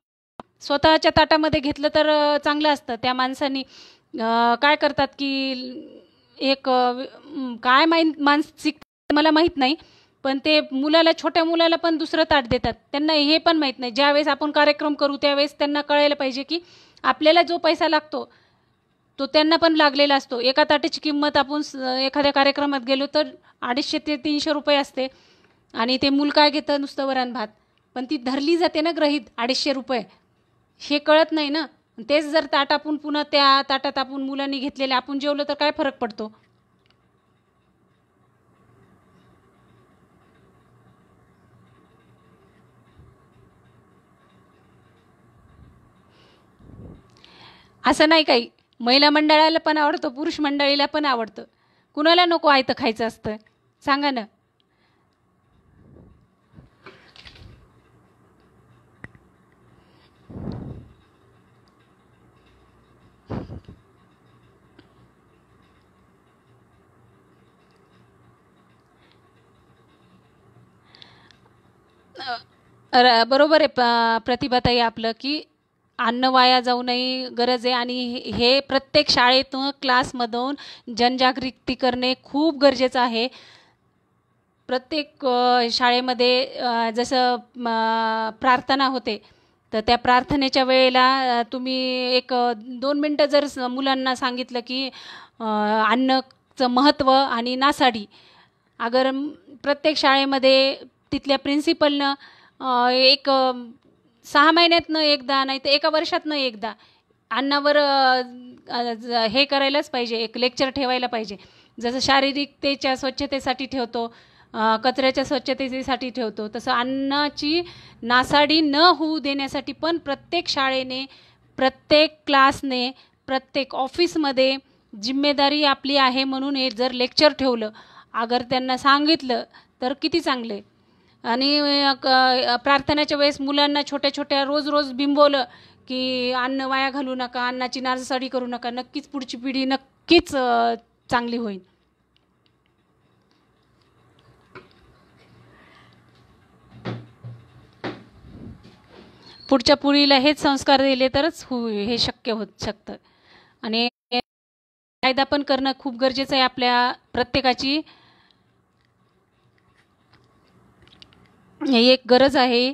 स्वतःच्या ताटामध्ये घेतलं तर चांगलं असतं. त्या माणसांनी काय करतात की एक काय मानसिक मला माहीत नाही, पण ते छोट्या मुलाला पण दुसरं ताट देतात. त्यांना हे पण माहीत नाही, ज्यावेळेस आपण कार्यक्रम करू त्यावेळेस त्यांना कळायला पाहिजे की आपल्याला जो पैसा लागतो तो त्यांना पण लागलेला असतो. एका ताटाची किंमत आपण एखाद्या कार्यक्रमात गेलो तर 250 ते 300 रुपये असते आणि ते मूल काय घेतं, नुसतं वरण भात, पण ती धरली जाते ना गृहीत 250 रुपये. हे कळत नाही ना. तेच जर ताट आपण पुन्हा त्या ताटात आपण मुलांनी घेतलेले आपण जेवलं तर काय फरक पडतो? असं नाही काही, महिला मंडळाला पण आवडतं, पुरुष मंडळीला पण आवडतं. कुणाला नको आयतं खायचं असतं, सांगा ना. बरोबर आहे प्रतिभाताई आपलं, की अन्न वाया जाऊ नये गरज आहे. आणि हे प्रत्येक शाळेतून क्लासमधून जनजागृती करणे खूप गरजेचं आहे. प्रत्येक शाळेमध्ये जसं प्रार्थना होते, तर त्या प्रार्थनेच्या वेळेला तुम्ही एक 2 मिनटं जर मुलांना सांगितलं की अन्नाचं महत्त्व आणि नासाडी, अगर प्रत्येक शाळेमध्ये तिथल्या प्रिन्सिपलनं एक 6 महिन्यातनं एकदा, नाही तर 1 वर्षातनं एकदा अन्नावर हे करायलाच पाहिजे, एक लेक्चर ठेवायला पाहिजे. जसं शारीरिकतेच्या स्वच्छतेसाठी ठेवतो, कचऱ्याच्या स्वच्छतेसाठी ठेवतो, तसं अन्नाची नासाडी न होऊ देण्यासाठी पण प्रत्येक शाळेने, प्रत्येक क्लासने, प्रत्येक ऑफिसमध्ये जिम्मेदारी आपली आहे. म्हणून हे जर लेक्चर ठेवलं, अगर त्यांना सांगितलं तर किती चांगले. आणि प्रार्थनेच्या वेळेस मुलांना छोट्या छोट्या रोज रोज बिंबवलं की अन्न वाया घालू नका, अन्नाची नासाडी करू नका, नक्कीच पुढची पिढी नक्कीच चांगली होईल. पुढच्या पिढीला हेच संस्कार दिले तरच हे शक्य होत शकतं. आणि कायदा पण करणं खूप गरजेचं आहे. आपल्या प्रत्येकाची एक गरज आहे.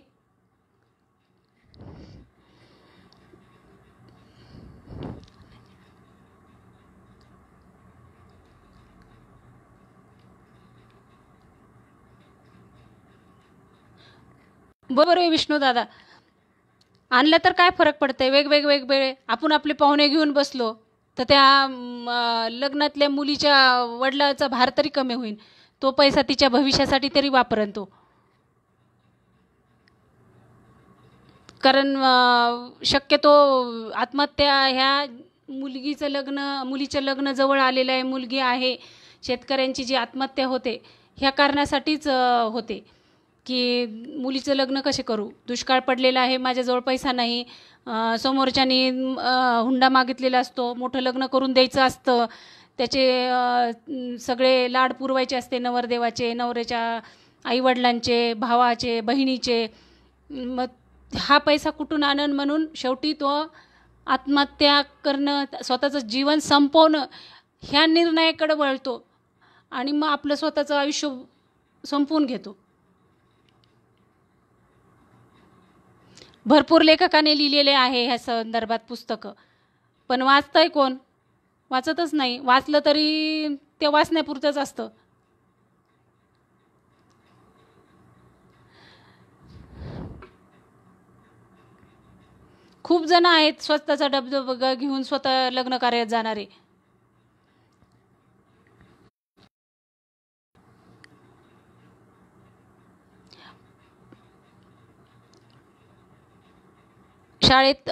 बरोबर आहे विष्णू दादा, आणलं तर काय फरक पडतंय. वेगवेगळे आपण आपले पाहुणे घेऊन बसलो तर त्या लग्नातल्या मुलीच्या वडिलाचा भार तरी कमी होईल. तो पैसा तिच्या भविष्यासाठी तरी वापरेन तो. कारण शक्यतो आत्महत्या ह्या मुलीचं लग्न जवळ आलेलं आहे, मुलगी आहे, शेतकऱ्यांची जी आत्महत्या होते ह्या कारणासाठीच होते. की मुलीचं लग्न कसे करू, दुष्काळ पडलेला आहे, माझ्याजवळ पैसा नाही, समोरच्यानी हुंडा मागितलेला असतो, मोठं लग्न करून द्यायचं असतं, त्याचे सगळे लाड पुरवायचे असते, नवरदेवाचे, नवऱ्याच्या आईवडिलांचे, भावाचे, बहिणीचे. मग हा पैसा कुठून आणन, म्हणून शेवटी तो आत्महत्या करणं, स्वतःचं जीवन संपवणं ह्या निर्णयाकडे वळतो आणि मग आपलं स्वतःचं आयुष्य संपवून घेतो. भरपूर लेखकाने लिहिलेले आहे ह्या संदर्भात पुस्तकं, पण वाचतंय कोण? वाचतच नाही. वाचलं तरी ते वाचण्यापुरतंच असतं. खूप जण आहेत स्वतःचा डबडबा घेऊन स्वतः लग्न कार्यात जाणारे. शाळेत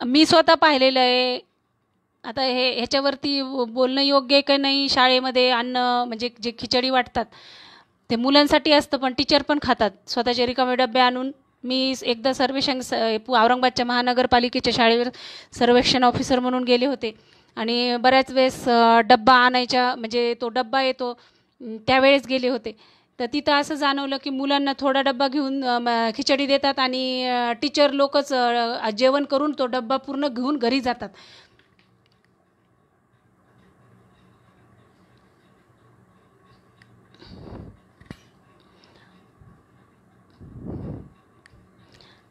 मी स्वतः पाहिलेलं आहे. आता ह्याच्यावरती बोलणं योग्य आहे का नाही. शाळेमध्ये अन्न म्हणजे जे खिचडी वाटतात ते मुलांसाठी असतं, पण टीचर पण खातात स्वतःचे रिकामे डबे आणून. मी एकदा औरंगाबादच्या महानगरपालिकेच्या शाळेवर सर्वेक्षण ऑफिसर म्हणून गेले होते आणि बऱ्याच वेळेस डब्बा आणायच्या, म्हणजे तो डब्बा येतो त्यावेळेस गेले होते. तर तिथं असं जाणवलं की मुलांना थोडा डब्बा घेऊन खिचडी देतात आणि टीचर लोकच जेवण करून तो डब्बा पूर्ण घेऊन घरी जातात.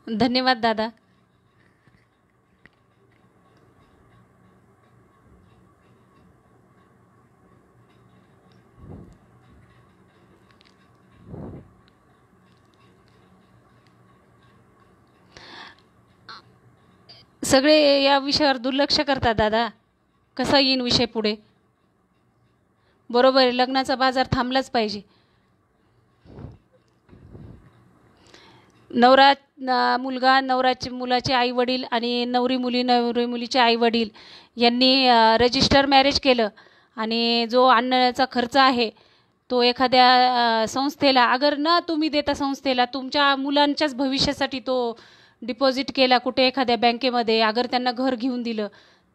धन्यवाद दादा. सगळे या विषयावर दुर्लक्ष करतात दादा. कसा येईन विषय पुढे? बरोबर आहे, लग्नाचा बाजार थांबलाच पाहिजे. मुलगा, नवऱ्याचे मुलाचे आईवडील आणि नवरी मुलीचे आईवडील यांनी रजिस्टर मॅरेज केलं आणि जो आणण्याचा खर्च आहे तो एखाद्या संस्थेला, अगर न तुम्ही देता संस्थेला, तुमच्या मुलांच्याच भविष्यासाठी तो डिपॉझिट केला कुठे एखाद्या बँकेमध्ये, अगर त्यांना घर घेऊन दिलं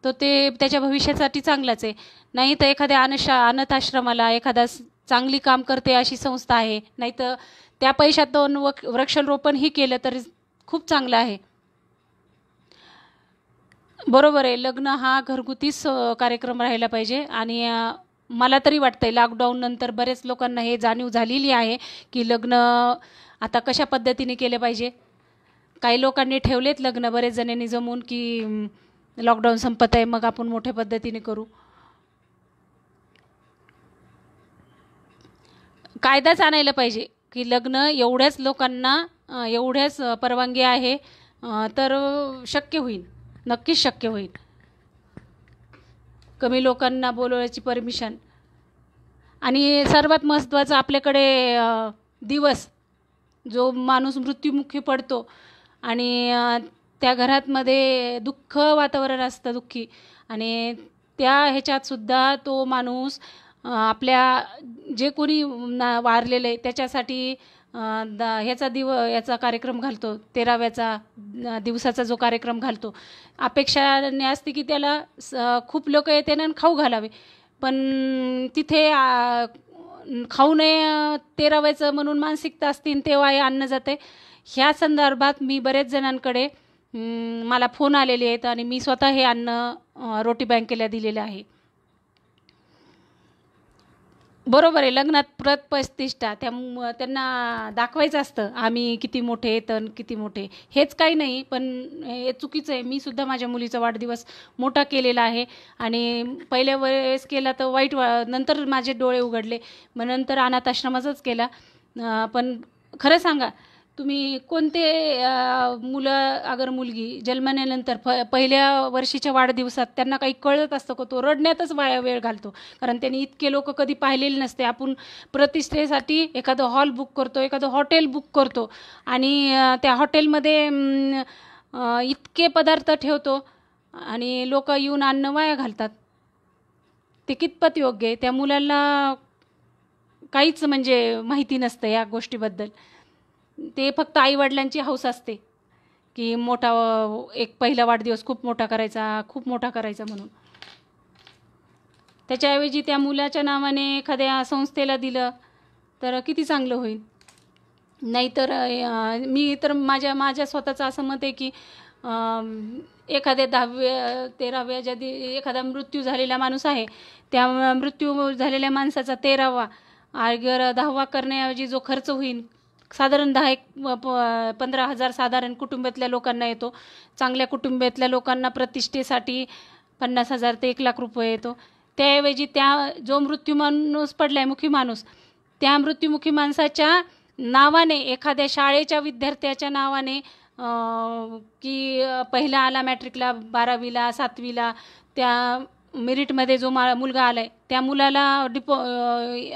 तर ते त्याच्या भविष्यासाठी चांगलाच आहे. नाही तर एखाद्या अनाथ आश्रमाला, एखादा चांगली काम करते अशी संस्था आहे, नाही तर त्या पैशातून वृक्षारोपणही केलं तरी खूप चांगलं आहे. बरोबर आहे, लग्न हा घरगुतीच कार्यक्रम राहायला पाहिजे. आणि मला तरी वाटतंय लॉकडाऊन नंतर बरेच लोकांना हे जाणीव झालेली आहे की लग्न आता कशा पद्धतीने केले पाहिजे. काही लोकांनी ठेवलेत लग्न बरेच जणांनी जमून की लॉकडाऊन संपत आहे मग आपण मोठ्या पद्धतीने करू. कायदाच आणायला पाहिजे की लग्न एवढ्याच लोकांना एवढ्याच परवानगी आहे तर शक्य होईल, नक्कीच शक्य होईल. कमी लोकांना बोलवायची परमिशन. आणि सर्वात महत्त्वाचं आपल्याकडे दिवस जो माणूस मृत्युमुखी पडतो आणि त्या घरामध्ये दुःख वातावरण असतं, दुःखी, आणि त्या ह्याच्यातसुद्धा तो माणूस आपल्या जे कोणी वारलेलं आहे त्याच्यासाठी याचा कार्यक्रम घालतो, 13व्याचा दिवसाचा जो कार्यक्रम घालतो. अपेक्षा असते की त्याला खूप लोक येते आणि खाऊ घालावे, पण तिथे खाऊ नये 13व्याचं म्हणून मानसिकता असते तेव्हा हे अन्न जाते. ह्या संदर्भात मी बरेच जणांकडे मला फोन आलेले आहेत आणि मी स्वतः हे अन्न रोटी बँकेला दिलेलं आहे. बरोबर आहे, लग्नात प्रतिष्ठा त्यांना दाखवायचं असतं आम्ही किती मोठे तर किती मोठे, हेच काही नाही, पण हे चुकीचं आहे. मी सुद्धा माझ्या मुलीचा वाढदिवस मोठा केलेला आहे आणि पहिल्या वेळेस केला तर वाईट, नंतर माझे डोळे उघडले, मग नंतर अनाथ आश्रमाचाच केला. पण खरं सांगा तुम्ही कोणते मुलं अगर मुलगी जन्मल्यानंतर पहिल्या वर्षीच्या वाढदिवसात त्यांना काही कळत असतं का? तो रडण्यातच वेळ घालतो, कारण त्यांनी इतके लोक कधी पाहिलेले नसते. आपण प्रतिष्ठेसाठी एखादं हॉल बुक करतो, एखादं हॉटेल बुक करतो आणि त्या हॉटेलमध्ये इतके पदार्थ ठेवतो आणि लोक येऊन अन्न वाया घालतात. ते कितपत योग्य आहे? त्या मुलाला काहीच म्हणजे माहिती नसतं या गोष्टीबद्दल. ते फक्त आईवडिलांची हौस असते की मोठा एक पहिला वाढदिवस खूप मोठा करायचा म्हणून. त्याच्याऐवजी त्या मुलाच्या नावाने एखाद्या संस्थेला दिलं तर किती चांगलं होईल. नाहीतर मी तर माझ्या स्वतःचं असं मत आहे की एखाद्या 10व्या 13व्या एखादा मृत्यू झालेला माणूस आहे, त्या मृत्यू झालेल्या माणसाचा 13वा अगर 10वा करण्याऐवजी जो खर्च होईल साधारण 15,000 साधारण कुटुंबातल्या लोकांना येतो. चांगल्या कुटुंबातल्या लोकांना प्रतिष्ठेसाठी 50,000 ते 1,00,000 रुपये येतो. त्याऐवजी जो मृत्यू माणूस पडलाय, मुखी माणूस, त्या मृत्युमुखी माणसाच्या नावाने एखाद्या शाळेच्या विद्यार्थ्याच्या नावाने की पहिला आला मॅट्रिकला, 12वीला, 7वीला, त्या मेरिटमध्ये जो मुलगा आलाय त्या मुलाला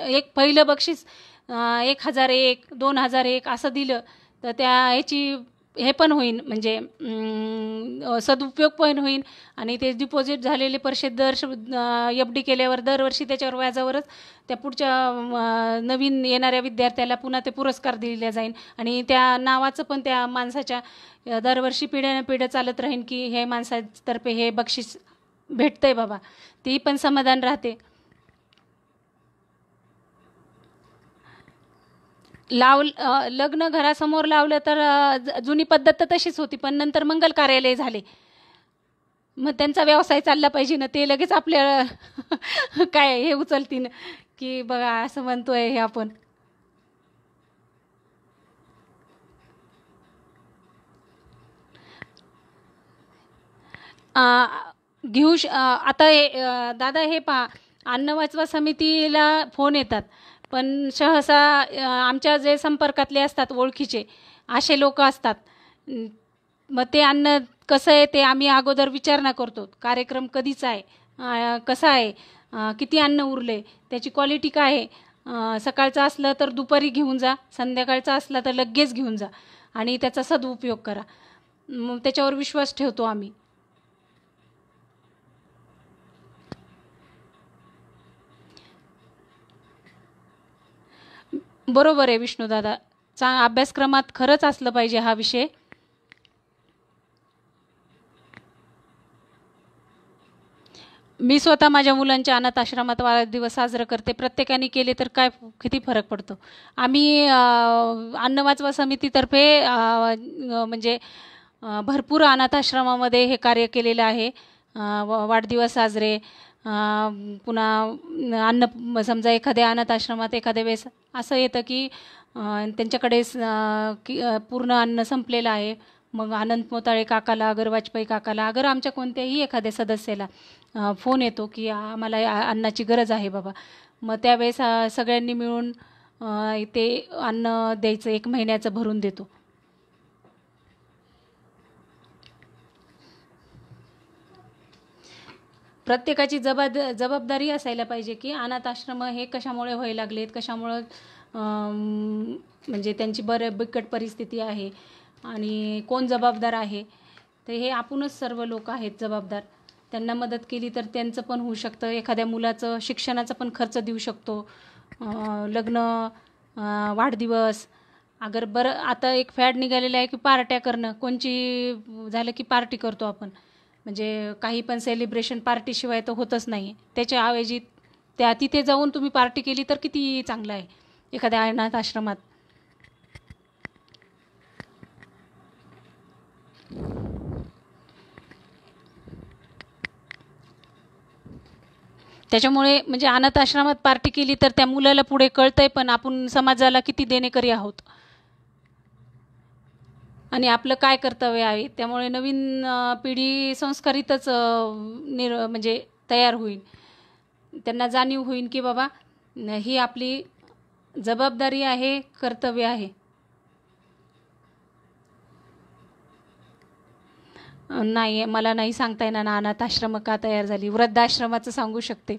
एक पहिलं बक्षीस 1,001, 2,001 असं दिलं तर ह्याची हे पण होईल, म्हणजे सदुपयोग पण होईल. आणि ते डिपॉझिट झालेले पैसे FD केल्यावर दरवर्षी त्याच्यावर व्याजावरच त्या पुढच्या नवीन येणाऱ्या विद्यार्थ्याला पुन्हा ते पुरस्कार दिले जाईल आणि त्या नावाचं पण त्या माणसाच्या दरवर्षी पिढ्यानपिढ्या चालत राहील की हे माणसातर्फे हे बक्षीस भेटतंय बाबा, ती पण समाधान राहते. लग्न घरासमोर लावलं तर जुनी पद्धत तर तशीच होती, पण नंतर मंगल कार्यालय झाले, मग त्यांचा व्यवसाय चालला पाहिजे ना. ते लगेच आपल्या काय हे उचलतील की बघा असं म्हणतोय हे आपण. आता दादा हे पहा, अन्न वाचवा समितीला फोन येतात, पण सहसा आमच्या जे संपर्कातले असतात ओळखीचे असे लोक असतात, मग ते अन्न कसं आहे ते आम्ही अगोदर विचारणा करतो. कार्यक्रम कधीचा आहे, कसा आहे, किती अन्न उरले, त्याची क्वालिटी काय आहे, सकाळचं असलं तर दुपारी घेऊन जा, संध्याकाळचं असलं तर लगेच घेऊन जा आणि त्याचा सदुपयोग करा. मग त्याच्यावर विश्वास ठेवतो आम्ही. बरोबर आहे विष्णुदादा, अभ्यासक्रमात खरंच असलं पाहिजे हा विषय. मी स्वतः माझ्या मुलांच्या अनाथ आश्रमात वाढदिवस साजरा करते. प्रत्येकाने केले तर काय किती फरक पडतो. आम्ही अन्न वाचवा समितीतर्फे म्हणजे भरपूर अनाथ आश्रमामध्ये हे कार्य केलेलं आहे. वाढदिवस साजरे, पुन्हा समजा एखाद्या अनाथ आश्रमात एखाद्या वेळेस असं येतं की त्यांच्याकडे पूर्ण अन्न संपलेलं आहे. मग अनंत मोताळे काकाला, अगर वाजपेयी काकाला, अगर आमच्या कोणत्याही एखाद्या सदस्याला फोन येतो की आम्हाला अन्नाची गरज आहे बाबा, मग त्यावेळेस सगळ्यांनी मिळून ते अन्न द्यायचं, 1 महिन्याचं भरून देतो. प्रत्येकाची जबाबदारी असायला पाहिजे की अनाथ आश्रम हे कशामुळे व्हायला लागलेत, कशामुळं म्हणजे त्यांची बिकट परिस्थिती आहे आणि कोण जबाबदार आहे. तर हे आपणच सर्व लोक आहेत जबाबदार. त्यांना मदत केली तर त्यांचं पण होऊ शकतं. एखाद्या मुलाचं शिक्षणाचा पण खर्च देऊ शकतो. लग्न, वाढदिवस, अगर बरं आता एक फॅड निघालेलं आहे की पार्ट्या करणं. कोणची झालं की पार्टी करतो आपण, म्हणजे काही पण सेलिब्रेशन पार्टीशिवाय तर होतच नाही. त्याच्याऐवजी तिथे जाऊन तुम्ही पार्टी केली तर किती चांगलं आहे एखाद्या अनाथ आश्रमात. त्याच्यामुळे म्हणजे अनाथ आश्रमात पार्टी केली तर त्या मुलाला पुढे कळतंय पण आपण समाजाला किती देणेकरी आहोत आणि आपलं काय कर्तव्य आहे. त्यामुळे नवीन पिढी संस्कारितच म्हणजे तयार होईल. त्यांना जाणीव होईल की बाबा ही आपली जबाबदारी आहे, कर्तव्य आहे. नाही, मला नाही सांगता येणार ना अनाथ आश्रम का तयार झाली. वृद्धाश्रमाचं सांगू शकते,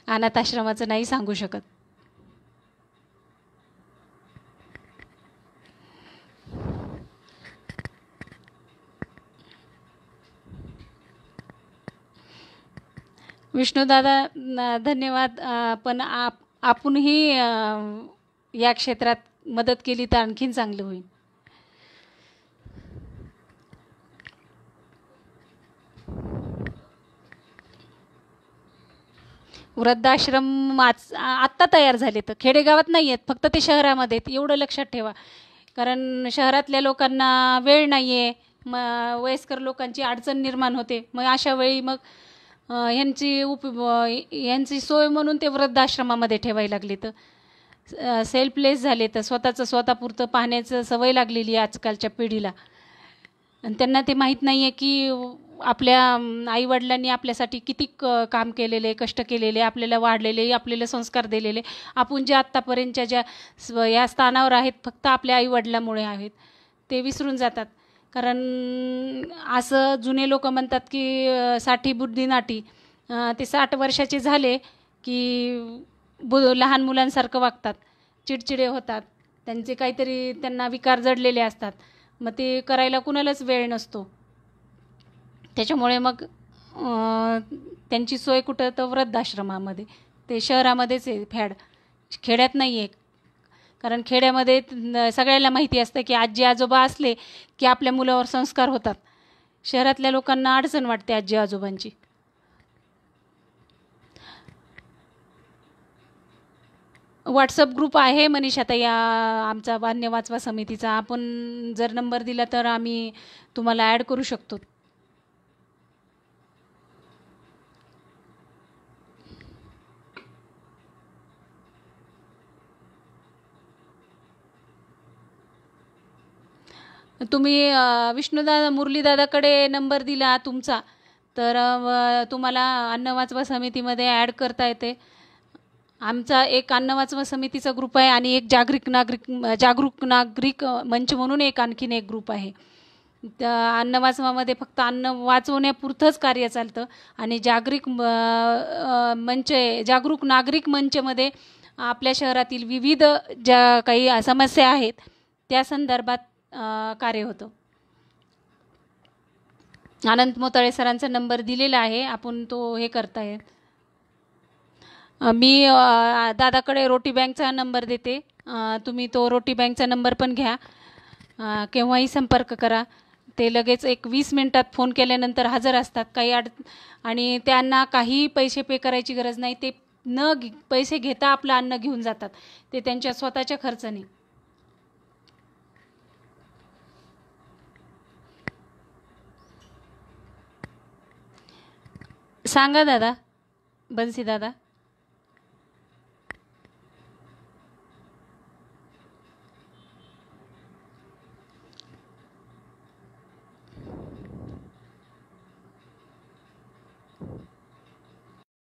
अनाथ आश्रमाचं नाही सांगू शकत. विष्णुदादा धन्यवाद. पण आपणही या क्षेत्रात मदत केली तर आणखीन चांगलं होईल. वृद्धाश्रम आत्ता तयार झाले तर खेडेगावात नाही आहेत, फक्त ते शहरामध्ये आहेत. एवढं लक्षात ठेवा, कारण शहरातल्या लोकांना वेळ नाही आहे. वयस्कर लोकांची अडचण निर्माण होते. मग अशा वेळी मग यांची सोय म्हणून ते वृद्धाश्रमामध्ये ठेवायला लागले. तर सेल्फलेस झाले, तर स्वतःपुरतं पाहण्याचं सवय लागलेली आहे आजकालच्या पिढीला. आणि त्यांना ते माहीत नाही आहे की आपल्या आईवडिलांनी आपल्यासाठी किती काम केलेले, कष्ट केलेले, आपल्याला वाढलेले, आपल्याला संस्कार दिलेले. आपण जे आत्तापर्यंतच्या ज्या या स्थानावर आहेत फक्त आपल्या आईवडिलांमुळे आहेत, ते विसरून जातात. कारण असं जुने लोक म्हणतात की 60 बुद्धी नाटी. ते 60 वर्षाचे झाले की लहान मुलांसारखं वागतात, चिडचिडे होतात, त्यांचे काहीतरी त्यांना विकार जडलेले असतात. मग ते करायला कुणालाच वेळ नसतो. त्याच्यामुळे मग त्यांची सोय कुठं तर वृद्धाश्रमामध्ये. ते शहरामध्येच आहे फॅड, खेड्यात नाही आहे. कारण खेड्यामध्ये सगळ्याला माहिती असतं की आजी आजोबा असले की आपल्या मुलावर संस्कार होतात. शहरातल्या लोकांना अडचण वाटते आजी आजोबांची. व्हॉट्सअप ग्रुप आहे मनीषाताई आमचा अन्न वाचवा समितीचा. आपण जर नंबर दिला तर आम्ही तुम्हाला ॲड करू शकतो. तुम्ही विष्णुदादा मुरलीदादाकडे नंबर दिला तुमचा तर तुम्हाला अन्न वाचवा समितीमध्ये ॲड करता येते. आमचा एक अन्न वाचवा समितीचा ग्रुप आहे आणि एक जागरूक नागरिक मंच म्हणून आणखीन एक ग्रुप आहे. त्या अन्न वाचवामध्ये फक्त अन्न वाचवण्यापुरतंच कार्य चालतं आणि जागरूक नागरिक मंचमध्ये आपल्या शहरातील विविध ज्या काही समस्या आहेत त्या संदर्भात कार्य होतं. अनंत मोताळे सरांचा नंबर दिलेला आहे, आपण तो हे करताय. मी दादाकडे रोटी बँकचा नंबर देते, तुम्ही तो रोटी बँकचा नंबर पण घ्या, केव्हाही संपर्क करा. ते लगेच एक 20 मिनिटात फोन केल्यानंतर हजर असतात. आणि त्यांना काही पैसे पे करायची गरज नाही. ते पैसे घेता आपलं अन्न घेऊन जातात, ते त्यांच्या स्वतःच्या खर्चाने. सांगा दादा, बन्सी दादा.